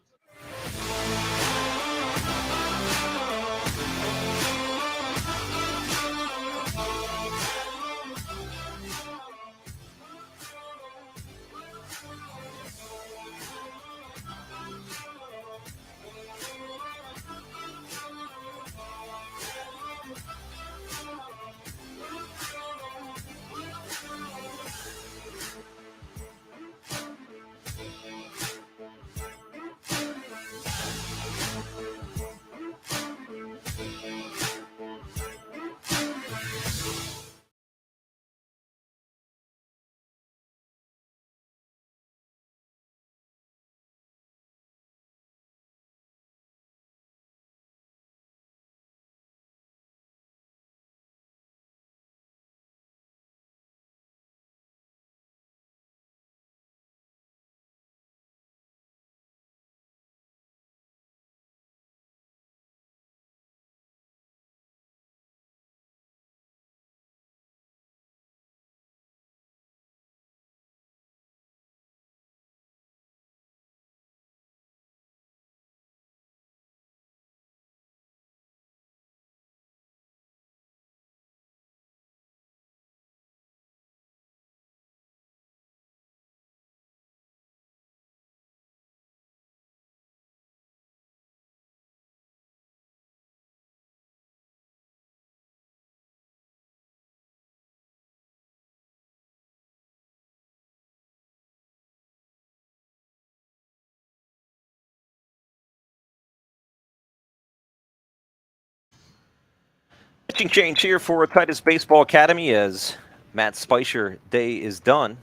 Pitching change here for Titus Baseball Academy as Matt Spicer day is done.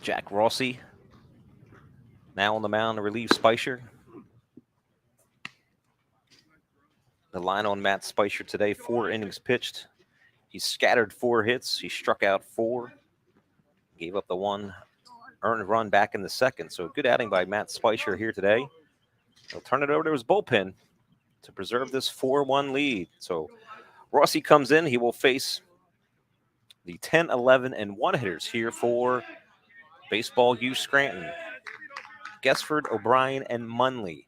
Jack Rossi now on the mound to relieve Spicer. The line on Matt Spicer today, 4 innings pitched. He scattered 4 hits. He struck out 4. Gave up the 1 earned run back in the 2nd. So a good outing by Matt Spicer here today. He'll turn it over to his bullpen to preserve this 4-1 lead. So Rossi comes in. He will face the 10, 11, and 1 hitters here for Baseball U Scranton. Guessford, O'Brien, and Munley.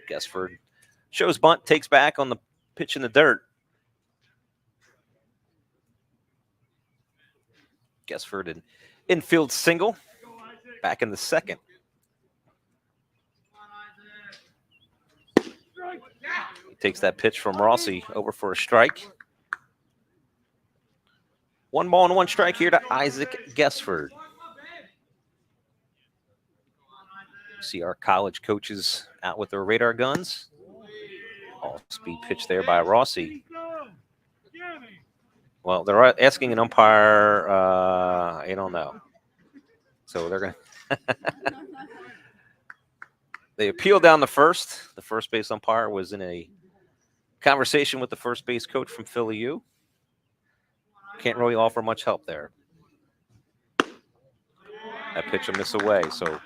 Guessford shows bunt, takes back on the pitch in the dirt. Guessford an infield single, back in the second. He takes that pitch from Rossi over for a strike. 1 ball and 1 strike here to Isaac Guessford. See our college coaches out with their radar guns. All-speed pitch there by Rossi. Well, they're asking an umpire, I don't know. So they're going to... They appealed down the first. The first base umpire was in a conversation with the first base coach from Philly U. Can't really offer much help there. That pitch will miss away. So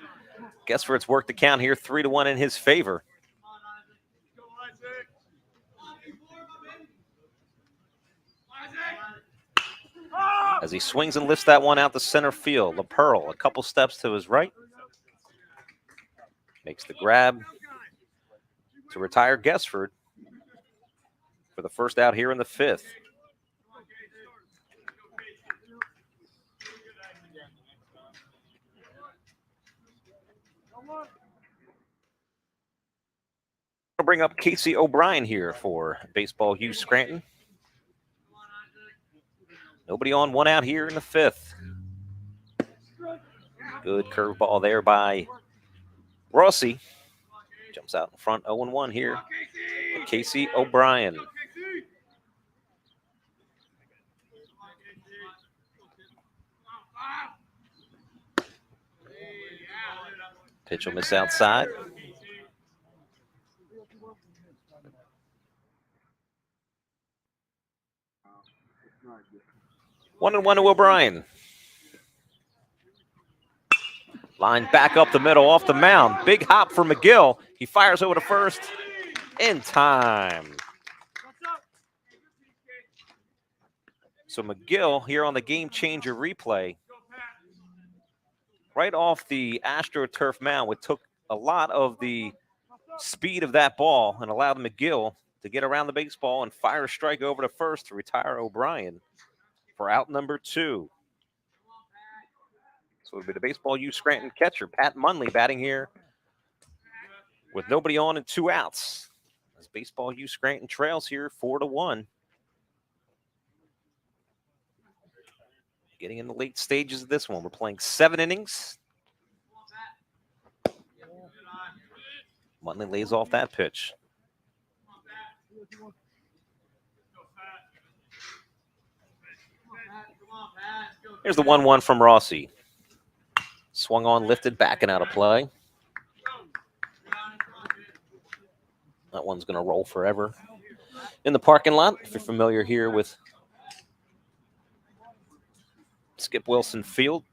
Guessford's worked the count here 3-1 in his favor. As he swings and lifts that one out to center field, LaPearl a couple steps to his right. Makes the grab to retire Guessford for the first out here in the 5th. I'll bring up Casey O'Brien here for Baseball U Scranton. Nobody on, 1 out here in the 5th. Good curveball there by Rossi. Jumps out in front, 0-1 here. Casey O'Brien. Pitch will miss outside. One and 1 to O'Brien. Line back up the middle off the mound. Big hop for McGill. He fires over to first in time. So McGill here on the game changer replay. Right off the AstroTurf mound, which took a lot of the speed of that ball and allowed McGill to get around the baseball and fire a strike over to first to retire O'Brien for out number 2. So it'll be the Baseball U Scranton catcher, Pat Munley, batting here with nobody on and 2 outs. As Baseball U Scranton trails here 4-1. Getting in the late stages of this one. We're playing 7 innings. Munley lays off that pitch. Here's the 1-1 from Rossi. Swung on, lifted, back and out of play. That one's going to roll forever in the parking lot. If you're familiar here with Skip Wilson Field,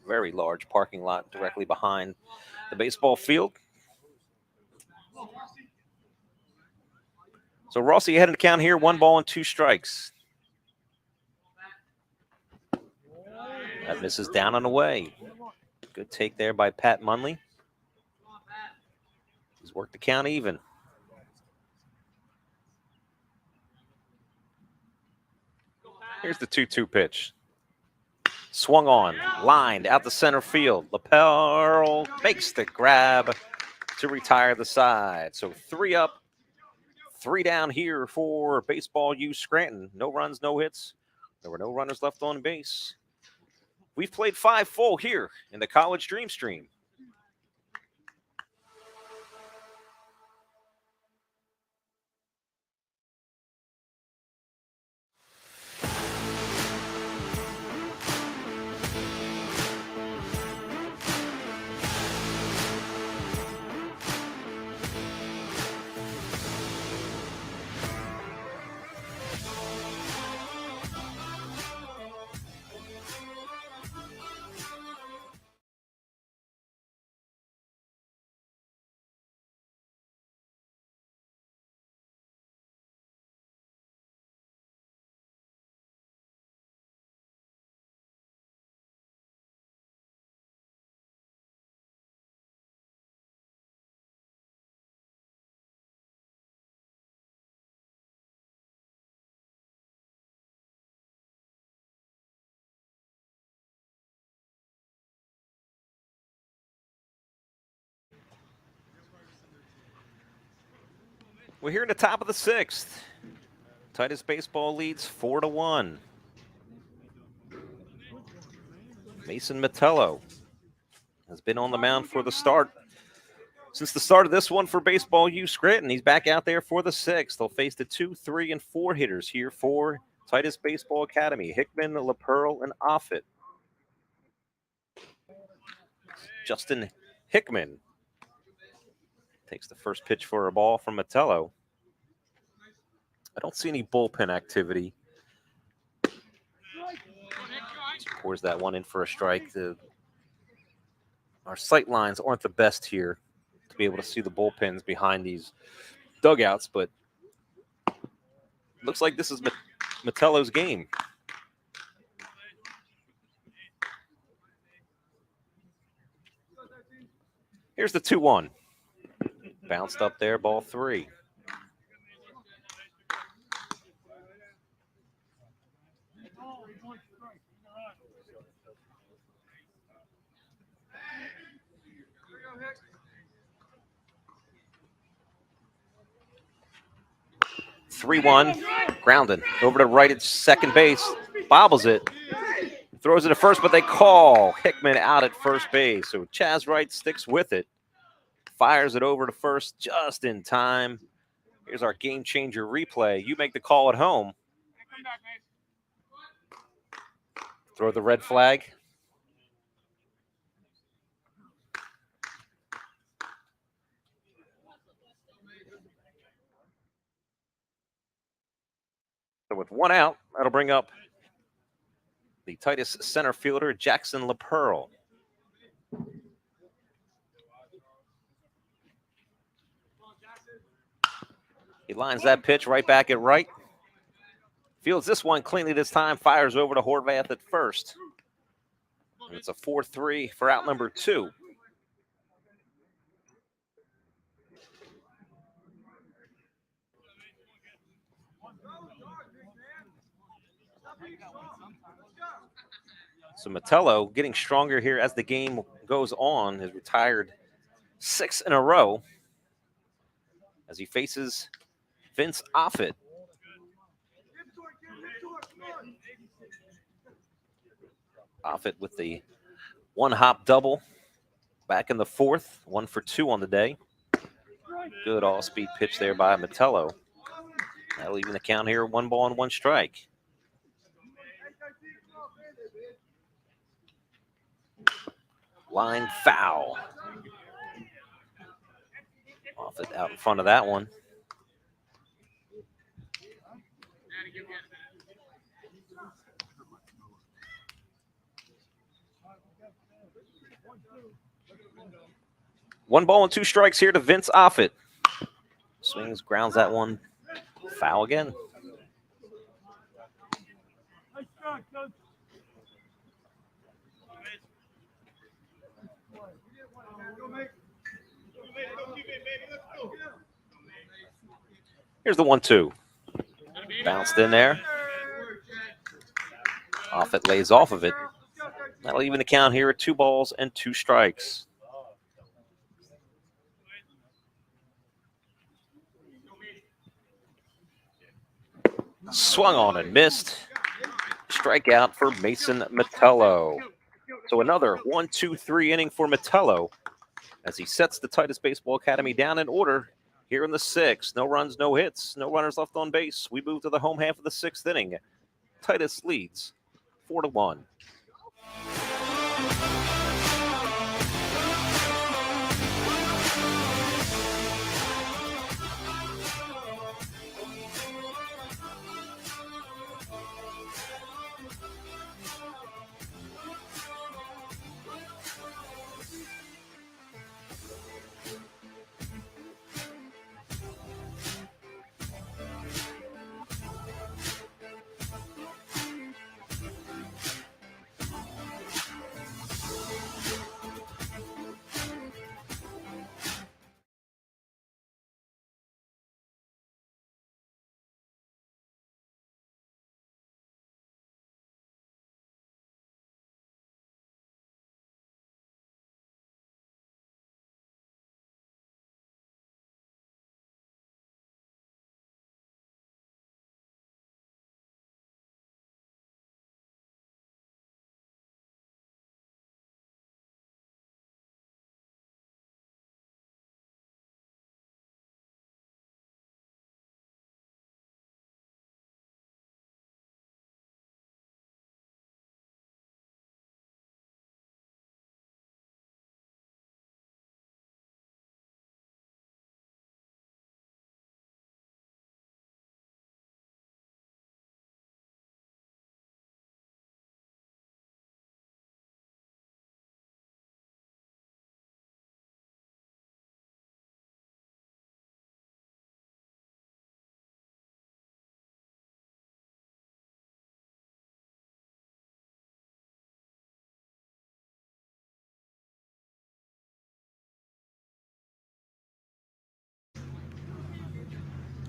very large parking lot directly behind the baseball field. So Rossi ahead of the count here, 1 ball and 2 strikes. That misses down and away. Good take there by Pat Munley. He's worked the count even. Here's the 2-2 pitch. Swung on, lined out the center field. LaPearl makes the grab to retire the side. So 3 up, 3 down here for Baseball U Scranton. No runs, no hits. There were no runners left on base. We've played 5 full here in the College Dreamstream. We're here in the top of the 6th. Titus baseball leads 4-1. Mason Metello has been on the mound for the start. Since the start of this one for Baseball U Scranton, he's back out there for the 6th. They'll face the 2, 3, and 4 hitters here for Titus Baseball Academy. Hickman, LaPearl, and Offit. Justin Hickman takes the first pitch for a ball from Metello. I don't see any bullpen activity. Pours that one in for a strike. Our sight lines aren't the best here to be able to see the bullpens behind these dugouts, but looks like this is Metello's game. Here's the 2-1. Bounced up there, ball 3. (3-1), grounded over to right at second base, bobbles it, throws it to first, but they call Hickman out at first base. So Chaz Wright sticks with it, fires it over to first just in time. Here's our game changer replay. You make the call at home. Throw the red flag. So with 1 out, that'll bring up the Titus center fielder, Jackson LaPearl. He lines that pitch right back at right. Fields this one cleanly this time, fires over to Horvath at first. And it's a 4-3 for out number 2. So Metello getting stronger here as the game goes on, has retired 6 in a row as he faces Vince Offit. Offit with the 1-hop double back in the 4th, 1 for 2 on the day. Good all-speed pitch there by Metello. That'll even the count here, 1 ball and 1 strike. Line foul. Offit out in front of that one. One ball and 2 strikes here to Vince Offit. Swings, grounds that one. Foul again. Here's the 1-2. Bounced in there. Offit lays off of it. That'll even the count here at 2 balls and 2 strikes. Swung on and missed. Strikeout for Mason Metello. So another 1-2-3 inning for Metello as he sets the Titus Baseball Academy down in order here in the 6th. No runs, no hits, no runners left on base. We move to the home half of the 6th inning. Titus leads 4-1.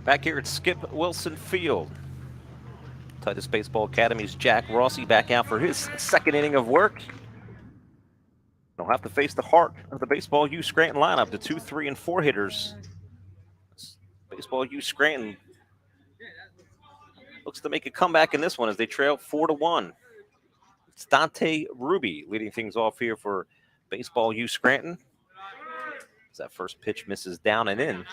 Back here at Skip Wilson Field. Titus Baseball Academy's Jack Rossi back out for his second inning of work. He'll have to face the heart of the Baseball U Scranton lineup, the 2, 3, and 4 hitters. Baseball U Scranton looks to make a comeback in this one as they trail 4-1. It's Dante Ruby leading things off here for Baseball U Scranton. As that first pitch misses down and in.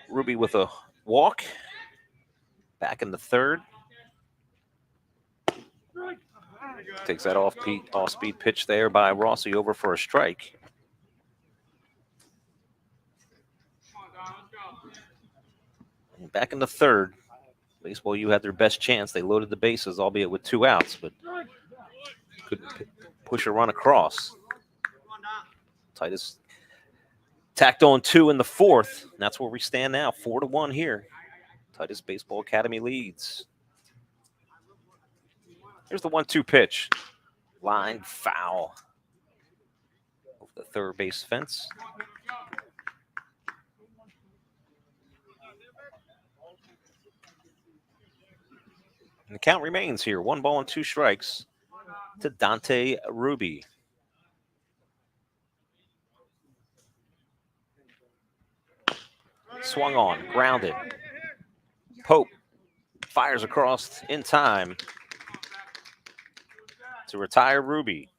Ruby with a walk. Back in the third. Takes that off-speed pitch there by Rossi over for a strike. And back in the third. Baseball U had their best chance. They loaded the bases, albeit with 2 outs, but couldn't push a run across. Titus tacked on 2 in the fourth. And that's where we stand now, 4-1 here. Titus Baseball Academy leads. Here's the 1-2 pitch. Line foul. Over the third base fence. And the count remains here. 1 ball and 2 strikes to Dante Ruby. Swung on, grounded. Pope fires across in time to retire Ruby.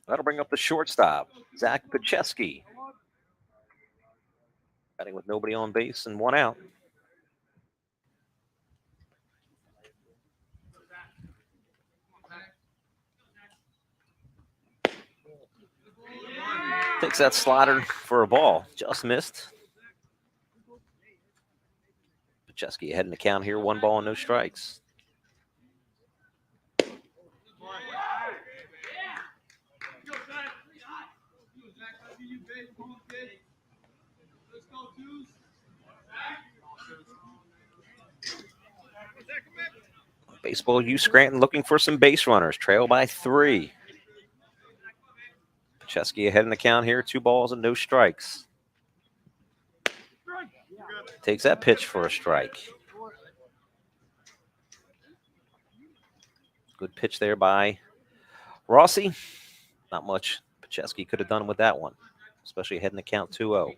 That'll bring up the shortstop, Zach Pacheski. Batting with nobody on base and 1 out. Takes that slider for a ball. Just missed. Pacheski ahead in the count here. 1 ball and no strikes. Baseball U Scranton looking for some base runners. Trail by 3. Pacheski ahead in the count here. 2 balls and no strikes. Takes that pitch for a strike. Good pitch there by Rossi. Not much Pacheski could have done with that one, especially ahead in the count 2-0.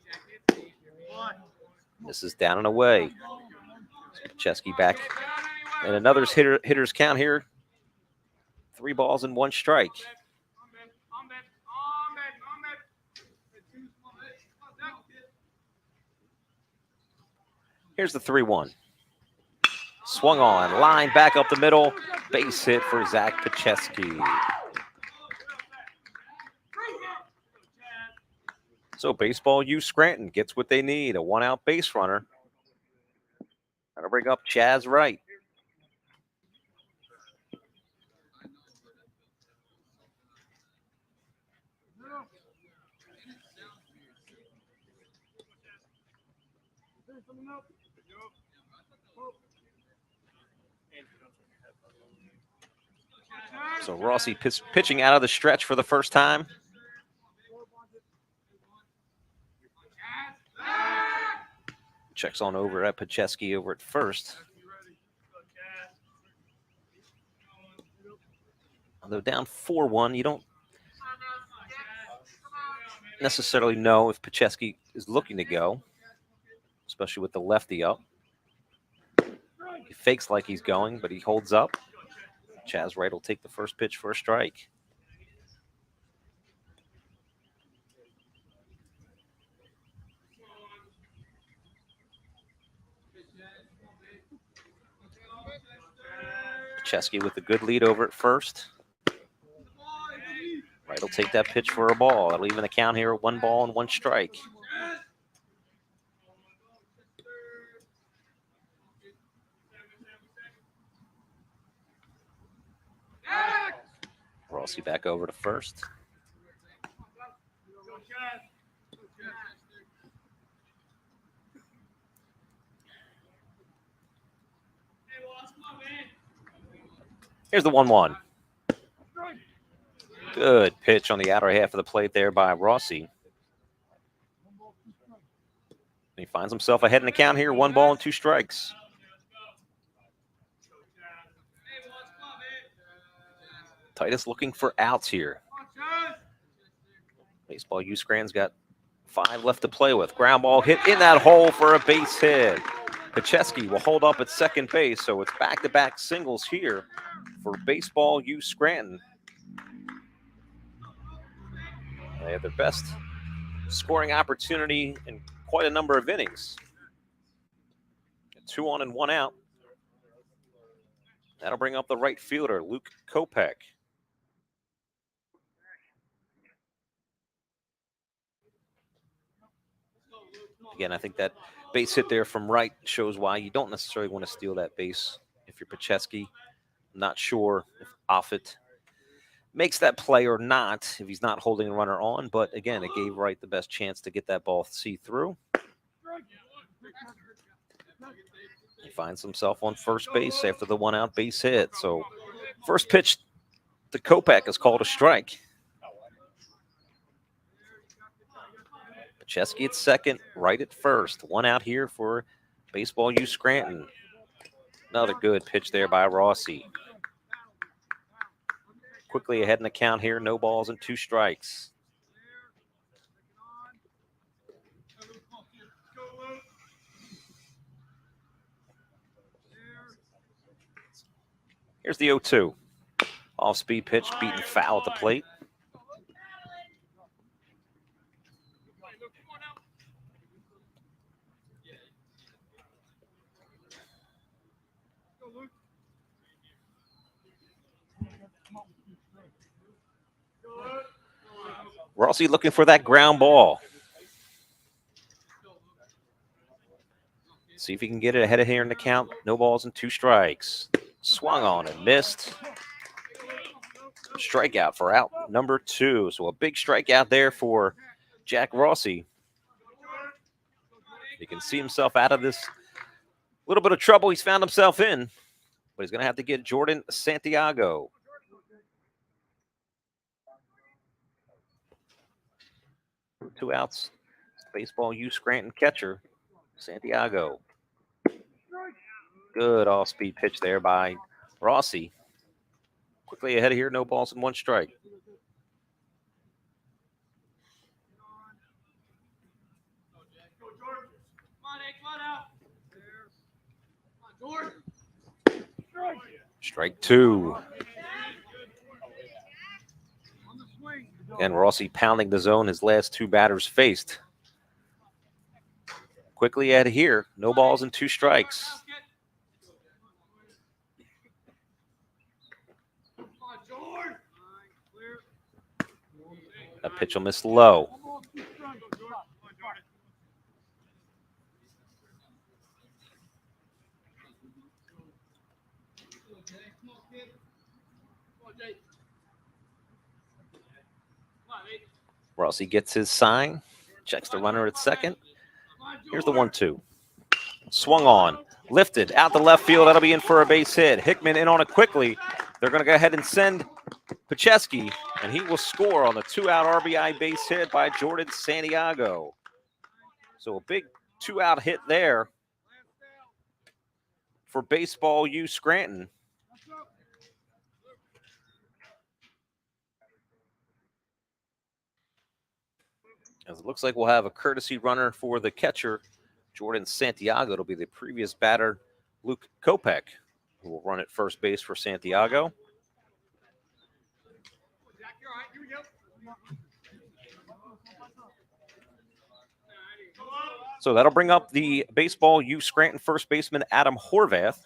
This is down and away. Pacheski back. And another hitter's count here. 3 balls and 1 strike. Here's the 3-1. Swung on, line back up the middle. Base hit for Zach Pacheski. So Baseball U Scranton gets what they need, a 1-out base runner. That'll bring up Chaz Wright. So Rossi pitching out of the stretch for the first time. Checks on over at Pacheski over at first. Although down 4-1, you don't necessarily know if Pacheski is looking to go, especially with the lefty up. He fakes like he's going, but he holds up. Chaz Wright will take the first pitch for a strike. Pacheski with a good lead over at first. Wright will take that pitch for a ball. That'll even the count here at 1 ball and 1 strike. Rossi back over to first. Here's the 1-1. Good pitch on the outer half of the plate there by Rossi. He finds himself ahead in the count here, 1 ball and 2 strikes. Titus looking for outs here. Baseball U Scranton's got 5 left to play with. Ground ball hit in that hole for a base hit. Pacheski will hold up at second base, so it's back-to-back singles here for Baseball U Scranton. They have their best scoring opportunity in quite a number of innings. 2 on and 1 out. That'll bring up the right fielder, Luke Kopech. Again, I think that base hit there from right shows why you don't necessarily want to steal that base if you're Pacheski. I'm not sure if Offit makes that play or not if he's not holding a runner on, but again, it gave Wright the best chance to get that ball see through. He finds himself on first base after the 1-out base hit. So first pitch to Kopech is called a strike. Pacheski at second, Wright at first. 1 out here for Baseball U Scranton. Another good pitch there by Rossi. Quickly ahead in the count here, no balls and 2 strikes. Here's the 0-2. Off-speed pitch, beaten foul at the plate. Rossi looking for that ground ball. See if he can get it ahead of here in the count. No balls and 2 strikes. Swung on and missed. Strikeout for out number 2. So a big strikeout there for Jack Rossi. He can see himself out of this little bit of trouble he's found himself in, but he's going to have to get Jordan Santiago. Two outs. Baseball U Scranton catcher, Santiago. Good off-speed pitch there by Rossi. Quickly ahead of here, no balls and 1 strike. Strike 2. And Rossi pounding the zone his last 2 batters faced. Quickly ahead of here, no balls and 2 strikes. That pitch will miss low. Rossi gets his sign, checks the runner at second. Here's the 1-2. Swung on, lifted out the left field. That'll be in for a base hit. Hickman in on it quickly. They're going to go ahead and send Pacheski, and he will score on the 2-out RBI base hit by Jordan Santiago. So a big 2-out hit there for Baseball U Scranton. As it looks like we'll have a courtesy runner for the catcher, Jordan Santiago. It'll be the previous batter, Luke Kopech, who will run at first base for Santiago. So that'll bring up the Baseball U Scranton first baseman, Adam Horvath.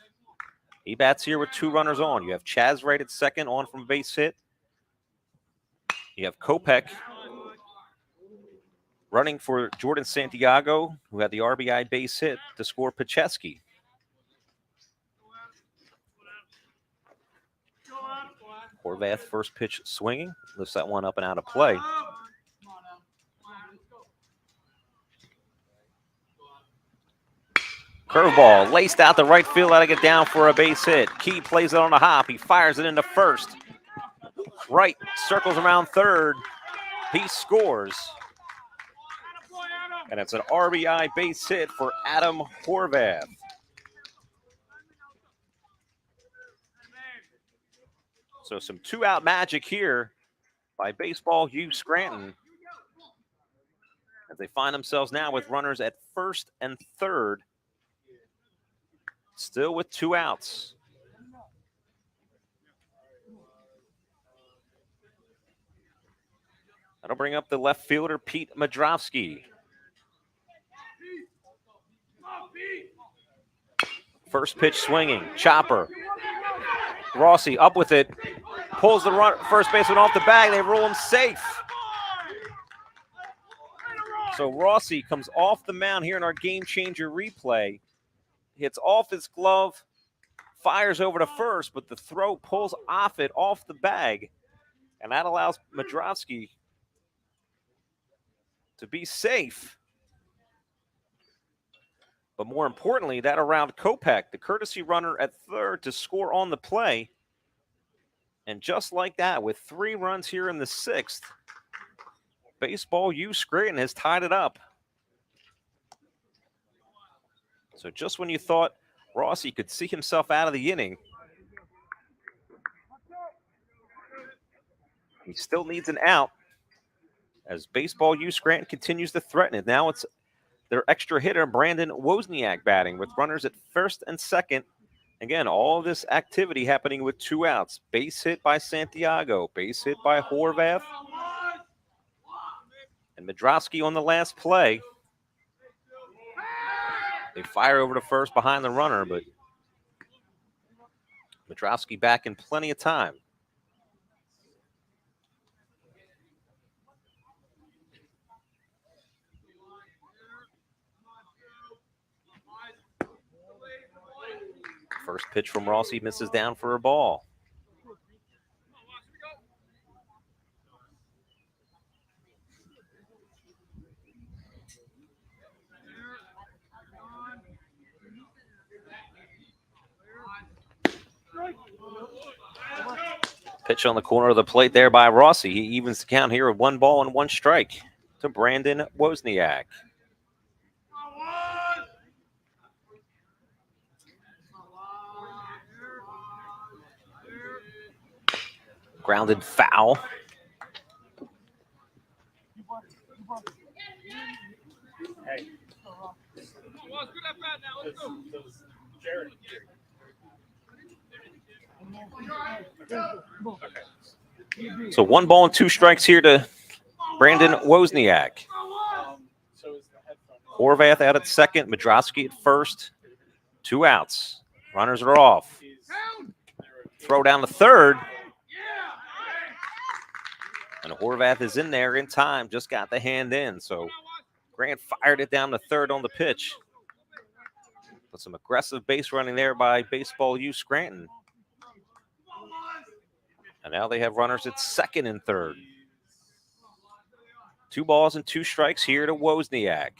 He bats here with 2 runners on. You have Chaz Wright at second, on from base hit. You have Kopech running for Jordan Santiago, who had the RBI base hit to score Pacheski. Horvath first pitch swinging, lifts that one up and out of play. Curveball laced out the right field, letting it down for a base hit. Key plays it on a hop. He fires it into first. Right, circles around third. He scores. And it's an RBI base hit for Adam Horvath. So some two-out magic here by Baseball U Scranton, as they find themselves now with runners at first and third, still with 2 outs. That'll bring up the left fielder, Pete Madrowski. First pitch swinging, chopper. Rossi up with it, pulls the first baseman off the bag. They rule him safe. So Rossi comes off the mound here in our game changer replay. Hits off his glove, fires over to first, but the throw pulls off the bag. And that allows Madrowski to be safe. But more importantly, that allowed Kopech, the courtesy runner at third, to score on the play. And just like that, with 3 runs here in the 6th, Baseball U Scranton has tied it up. So just when you thought Rossi could see himself out of the inning, he still needs an out as Baseball U Scranton continues to threaten it. Now it's their extra hitter, Brandon Wozniak, batting with runners at first and second. Again, all this activity happening with 2 outs. Base hit by Santiago, base hit by Horvath. And Madrowski on the last play. They fire over to first behind the runner, but Madrowski back in plenty of time. First pitch from Rossi misses down for a ball. Pitch on the corner of the plate there by Rossi. He evens the count here with 1 ball and 1 strike to Brandon Wozniak. Grounded foul. So 1 ball and 2 strikes here to Brandon Wozniak. Horvath out at second, Madrowski at first. 2 outs. Runners are off. Throw down to third. And Horvath is in there in time, just got the hand in. So Grant fired it down to third on the pitch. But some aggressive base running there by Baseball U Scranton. And now they have runners at second and third. 2 balls and 2 strikes here to Wozniak.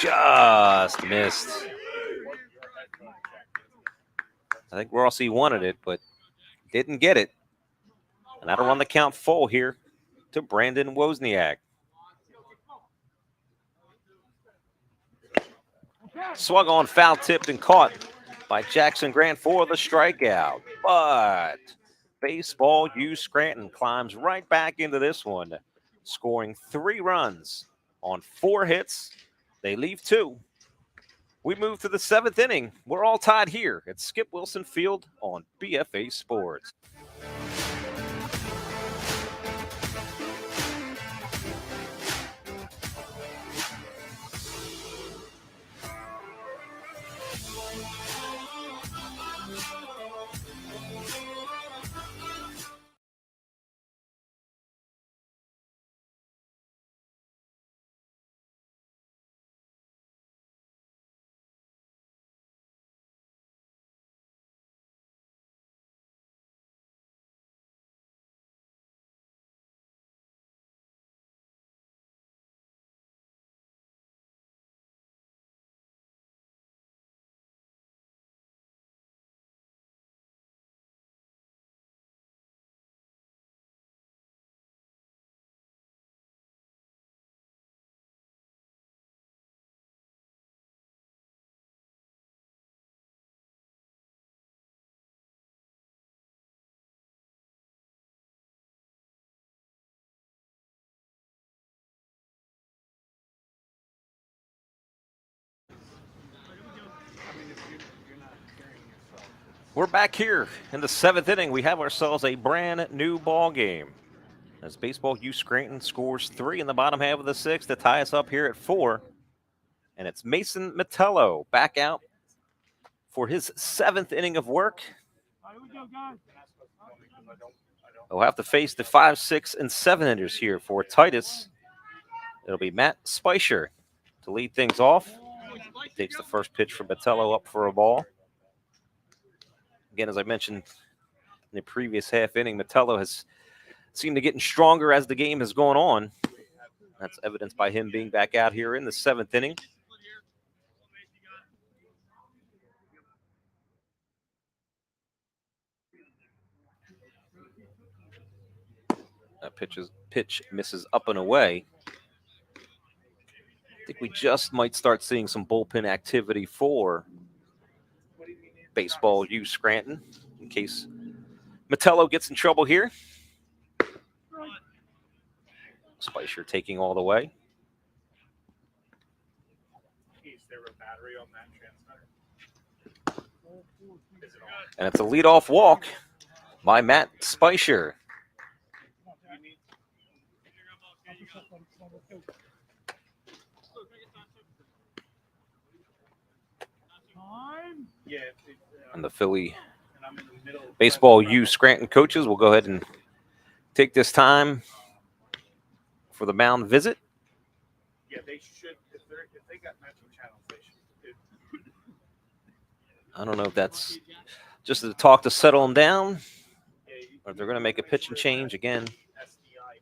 Just missed. I think Rossi wanted it, but didn't get it. And that'll run the count full here to Brandon Wozniak. Swung on, foul tipped and caught by Jackson Grant for the strikeout. But Baseball U Scranton climbs right back into this one, scoring 3 runs on 4 hits. They leave 2. We move to the 7th inning. We're all tied here at Skip Wilson Field on BFA Sports. We're back here in the 7th inning. We have ourselves a brand new ball game. As Baseball U Scranton scores 3 in the bottom half of the 6th to tie us up here at 4. And it's Mason Metello back out for his 7th inning of work. He'll have to face the 5, 6, and 7 inners here for Titus. It'll be Matt Spicer to lead things off. Takes the first pitch from Metello up for a ball. Again, as I mentioned in the previous half inning, Metello has seemed to getting stronger as the game has gone on. That's evidenced by him being back out here in the 7th inning. That pitch misses up and away. I think we just might start seeing some bullpen activity for Baseball U Scranton in case Metello gets in trouble here. Spicer taking all the way. And it's a leadoff walk by Matt Spicer. And the Philly Baseball U Scranton coaches will go ahead and take this time for the mound visit. Yeah, they should. If they got matching channels, they should. I don't know if that's just to talk to settle them down, or if they're going to make a pitching change again.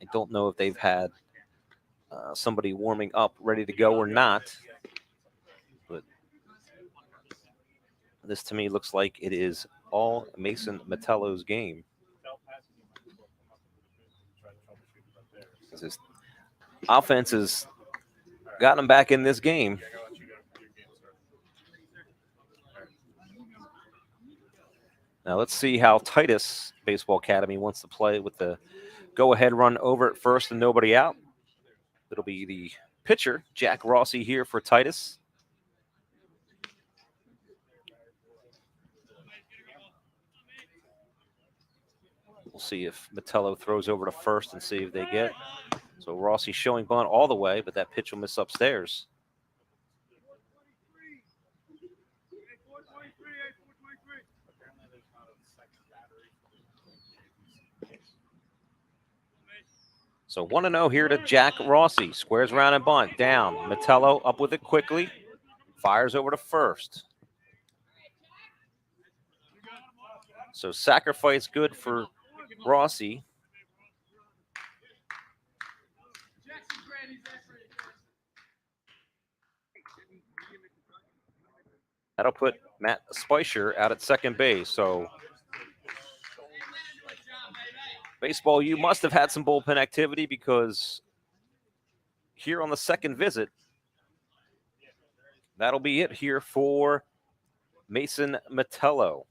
I don't know if they've had somebody warming up, ready to go or not. But this to me looks like it is all Mason Metello's game. His offense has gotten him back in this game. Now let's see how Titus Baseball Academy wants to play with the go-ahead run over at first and nobody out. It'll be the pitcher, Jack Rossi, here for Titus. We'll see if Metello throws over to first and see if they get. So Rossi showing bunt all the way, but that pitch will miss upstairs. So 1-0 here to Jack Rossi. Squares around and bunt. Down. Metello up with it quickly. Fires over to first. So sacrifice good for Rossi. That'll put Matt Spicer out at second base. So Baseball U must have had some bullpen activity because here on the second visit, that'll be it here for Mason Metello.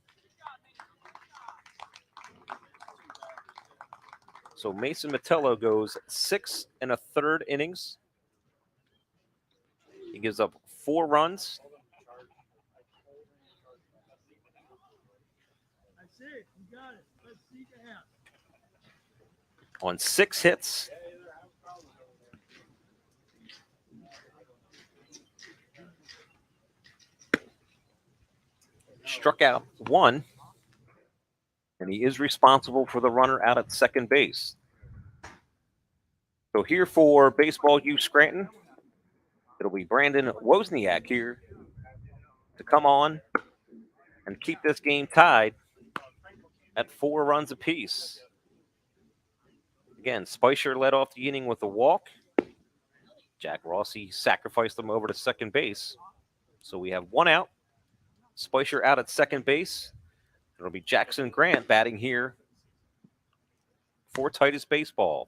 So Mason Metello goes 6 1/3 innings. He gives up 4 runs. On 6 hits. Struck out 1. And he is responsible for the runner out at second base. So here for Baseball U Scranton, it'll be Brandon Wozniak here to come on and keep this game tied at 4 runs apiece. Again, Spicer led off the inning with a walk. Jack Rossi sacrificed him over to second base. So we have 1 out. Spicer out at second base. It'll be Jackson Grant batting here for Titus Baseball.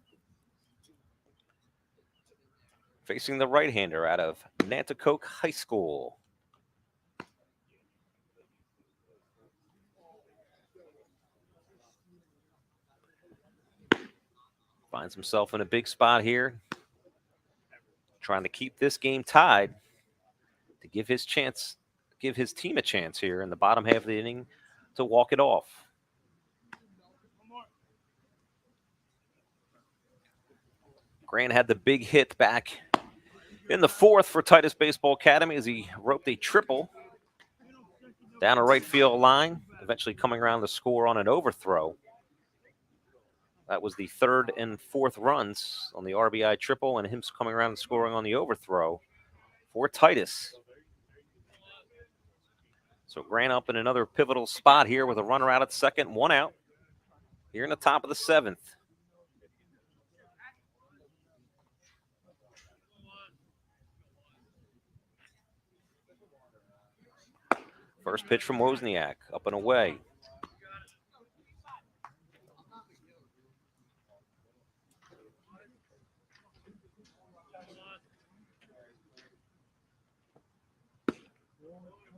Facing the right-hander out of Nanticoke High School. Finds himself in a big spot here. Trying to keep this game tied to give his team a chance here in the bottom half of the inning to walk it off. Grant had the big hit back in the fourth for Titus Baseball Academy as he roped a triple down a right field line, eventually coming around to score on an overthrow. That was the third and fourth runs on the RBI triple, and him coming around and scoring on the overthrow for Titus. So Grant up in another pivotal spot here with a runner out at second, one out here in the top of the seventh. First pitch from Wozniak, up and away.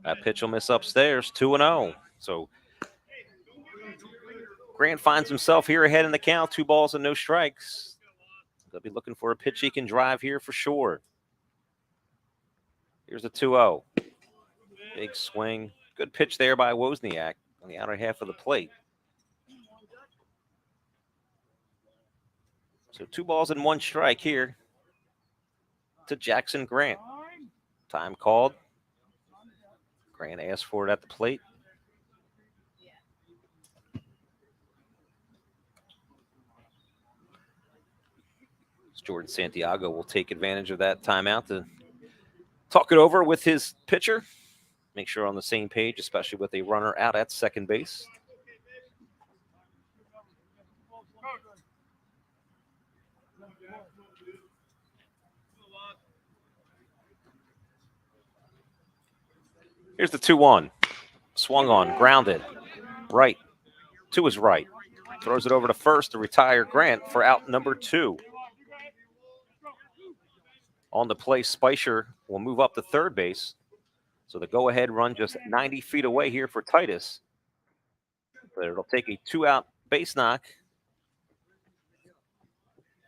That pitch will miss upstairs, 2-0. So Grant finds himself here ahead in the count, 2 balls and no strikes. They'll be looking for a pitch he can drive here for sure. Here's a 2-0. Big swing. Good pitch there by Wozniak on the outer half of the plate. So 2 balls and 1 strike here to Jackson Grant. Time called. Grant asked for it at the plate. Jordan Santiago will take advantage of that timeout to talk it over with his pitcher. Make sure on the same page, especially with a runner out at second base. Here's the 2-1. Swung on, grounded, right to his right. Throws it over to first to retire Grant for out number 2. On the play, Spicer will move up to third base. So the go-ahead run just 90 feet away here for Titus. But it'll take a 2-out base knock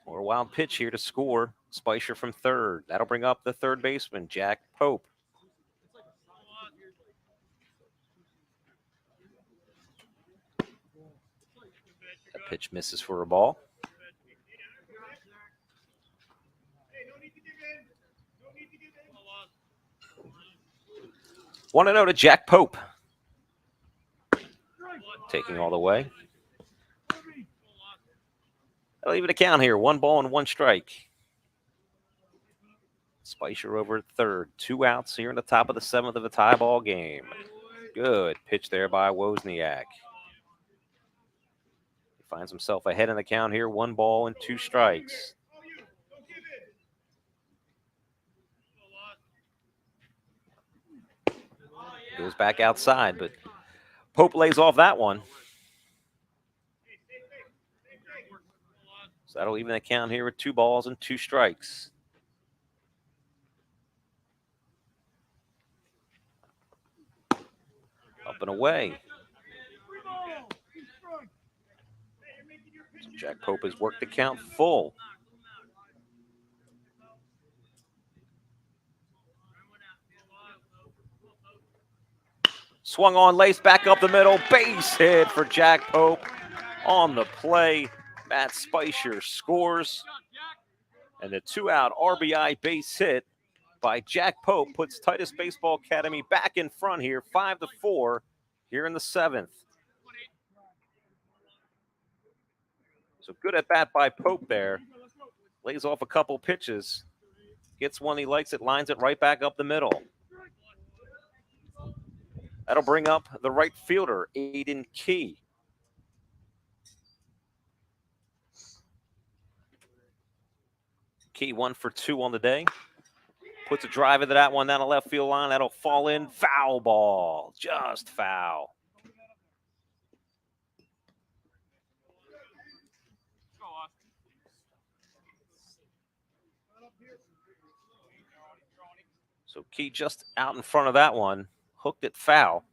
or a wild pitch here to score Spicer from third. That'll bring up the third baseman, Jack Pope. That pitch misses for a ball. 1-0 to Jack Pope. Taking all the way. I'll leave it a count here. 1 ball and 1 strike. Spicer over at third. 2 outs here in the top of the 7th of a tie ball game. Good pitch there by Wozniak. He finds himself ahead in the count here. 1 ball and 2 strikes. Goes back outside, but Pope lays off that one. So that'll even the count here with 2 balls and 2 strikes. Up and away. So Jack Pope has worked the count full. Swung on, laced back up the middle. Base hit for Jack Pope on the play. Matt Spicer scores. And the 2-out RBI base hit by Jack Pope puts Titus Baseball Academy back in front here, 5-4 here in the 7th. So good at bat by Pope there. Lays off a couple pitches. Gets one he likes it, lines it right back up the middle. That'll bring up the right fielder, Aiden Key. Key 1 for 2 on the day. Puts a drive into that one down the left field line. That'll fall in. Foul ball. Just foul. So Key just out in front of that one. Hooked it foul.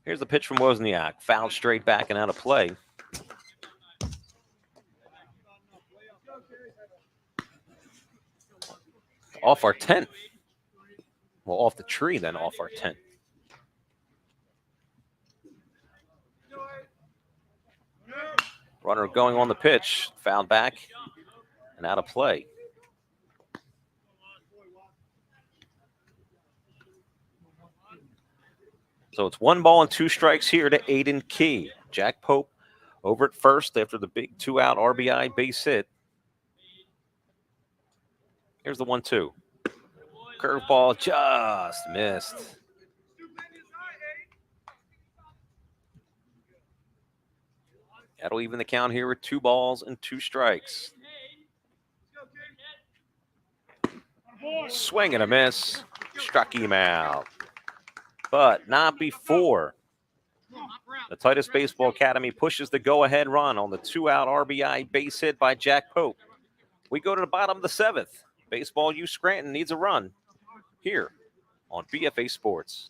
Here's the pitch from Wozniak. Fouled straight back and out of play. Off our tent. Well, off the tree, then off our tent. Runner going on the pitch, fouled back and out of play. So it's 1 ball and 2 strikes here to Aiden Key. Jack Pope over at first after the big 2-out RBI base hit. Here's the 1-2. Curveball just missed. That'll even the count here with 2 balls and 2 strikes. Swing and a miss. Struck him out. But not before. The Titus Baseball Academy pushes the go-ahead run on the 2-out RBI base hit by Jack Pope. We go to the bottom of the 7th. Baseball U Scranton needs a run here on BFA Sports.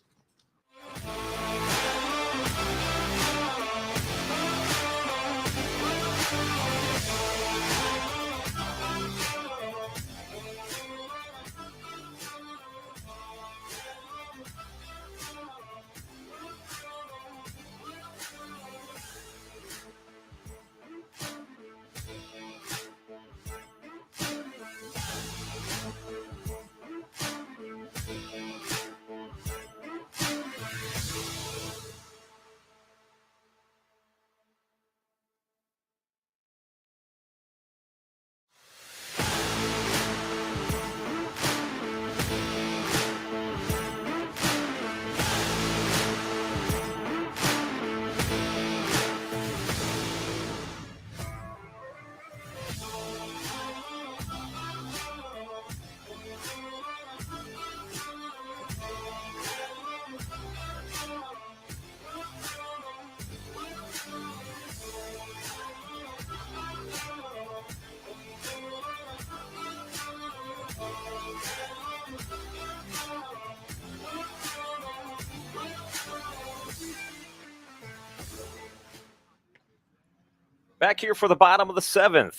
Back here for the bottom of the 7th.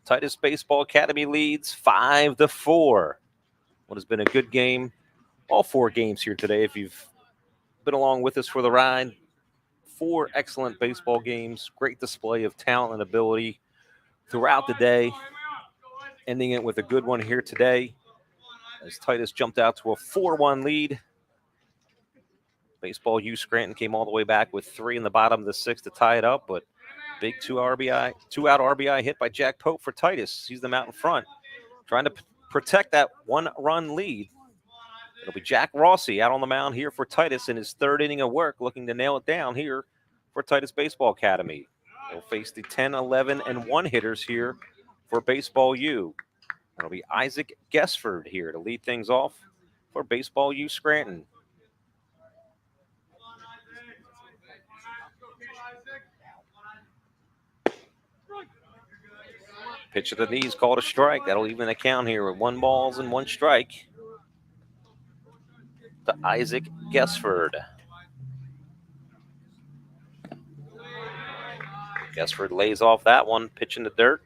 Titus Baseball Academy leads 5-4. What has been a good game. All 4 games here today. If you've been along with us for the ride, 4 excellent baseball games. Great display of talent and ability throughout the day. Ending it with a good one here today as Titus jumped out to a 4-1 lead. Baseball U Scranton came all the way back with 3 in the bottom of the 6th to tie it up, but big 2-out RBI hit by Jack Pope for Titus. Sees them out in front, trying to protect that 1-run lead. It'll be Jack Rossi out on the mound here for Titus in his 3rd inning of work, looking to nail it down here for Titus Baseball Academy. They'll face the 10, 11, and 1 hitters here for Baseball U. It'll be Isaac Gesford here to lead things off for Baseball U Scranton. Pitch of the knees called a strike. That'll even the count here with 1 ball and 1 strike to Isaac Gesford. Gesford lays off that one, pitch in the dirt.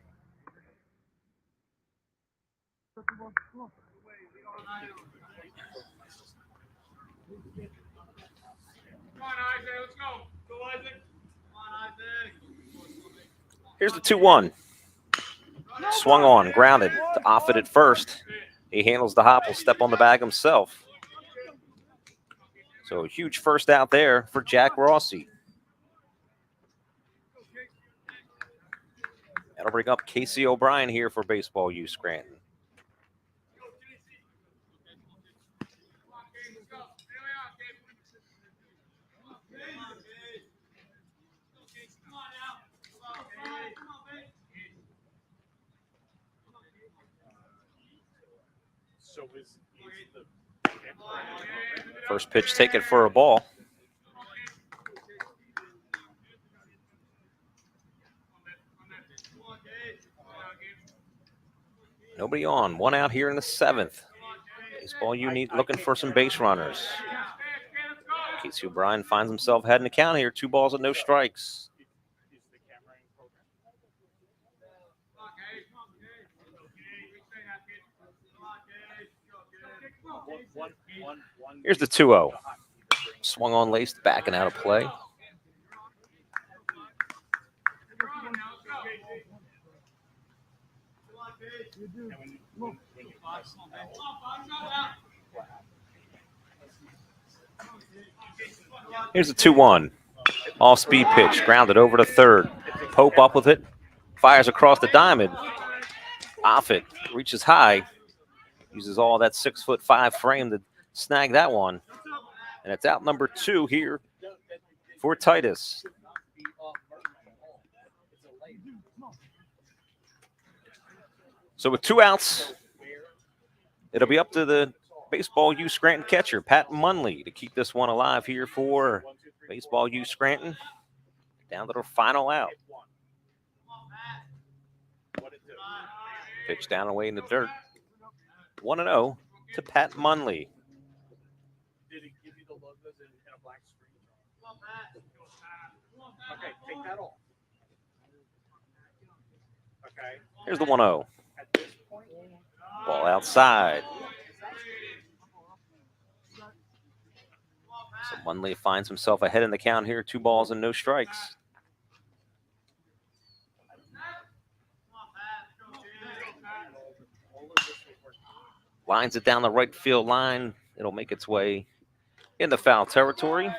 Here's the 2-1. Swung on, grounded to Offit at first. He handles the hop, will step on the bag himself. So a huge first out there for Jack Rossi. That'll bring up Casey O'Brien here for Baseball U Scranton. First pitch taken for a ball. Nobody on. 1 out here in the 7th. Baseball U looking for some base runners. Casey O'Brien finds himself heading the count here. 2 balls and no strikes. Here's the 2-0. Swung on, laced, back and out of play. Here's the 2-1. Off-speed pitch, grounded over to third. Pope up with it, fires across the diamond. Off it, reaches high, uses all that 6'5" frame to snag that one. And it's out number 2 here for Titus. So with 2 outs, it'll be up to the Baseball U Scranton catcher, Pat Munley, to keep this one alive here for Baseball U Scranton. Down to their final out. Pitch down away in the dirt. 1-0 to Pat Munley. Did it give you the logos in a black screen? Okay, take that off. Okay. Here's the 1-0. At this point, Ball outside. So Munley finds himself ahead in the count here. 2 balls and no strikes. Lines it down the right field line. It'll make its way in the foul territory.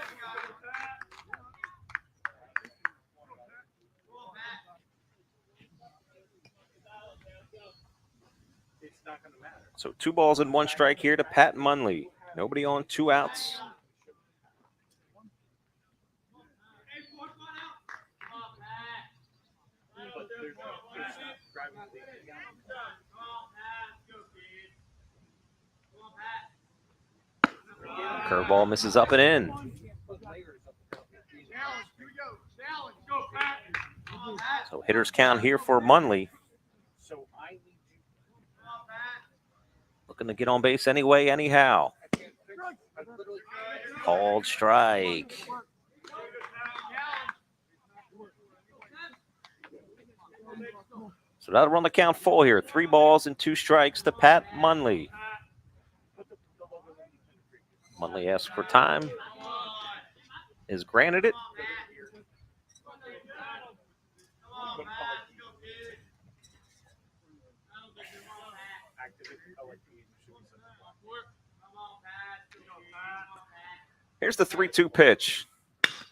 it's not going to matter. So 2 balls and 1 strike here to Pat Munley. Nobody on, 2 outs. Curveball misses up and in. So hitters count here for Munley. So I need Looking to get on base anyway, anyhow. you. I literally Called strike. So that'll run the count full here. 3 balls and 2 strikes to Pat Munley. Munley asks for time. Is granted it. Here's the 3-2 pitch.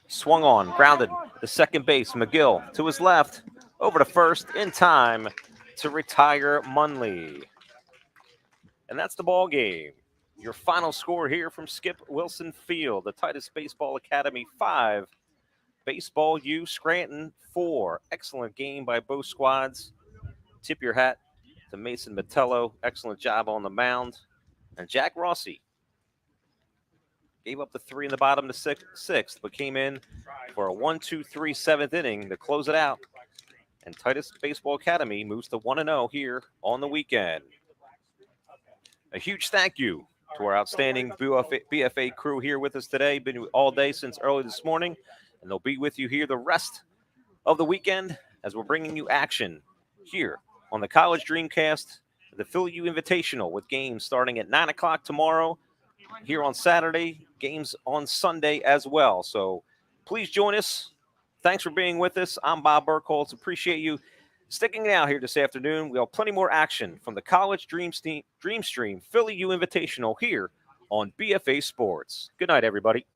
Swung on, grounded to second base. McGill to his left, over to first in time to retire Munley. And that's the ball game. Your final score here from Skip Wilson Field, the Titus Baseball Academy 5, Baseball U Scranton 4. Excellent game by both squads. Tip your hat to Mason Metello. Excellent job on the mound. And Jack Rossi gave up the 3 in the bottom to sixth, but came in for a 1-2-3 7th inning to close it out. And Titus Baseball Academy moves to 1-0 here on the weekend. A huge thank you to our outstanding BFA crew here with us today. Been all day since early this morning, and they'll be with you here the rest of the weekend as we're bringing you action here on the College Dreamcast, the Philly U Invitational, with games starting at 9 o'clock tomorrow, here on Saturday, games on Sunday as well. So please join us. Thanks for being with us. I'm Bob Burkholz. Appreciate you sticking it out here this afternoon. We have plenty more action from the College Dreamstream Philly U Invitational here on BFA Sports. Good night, everybody.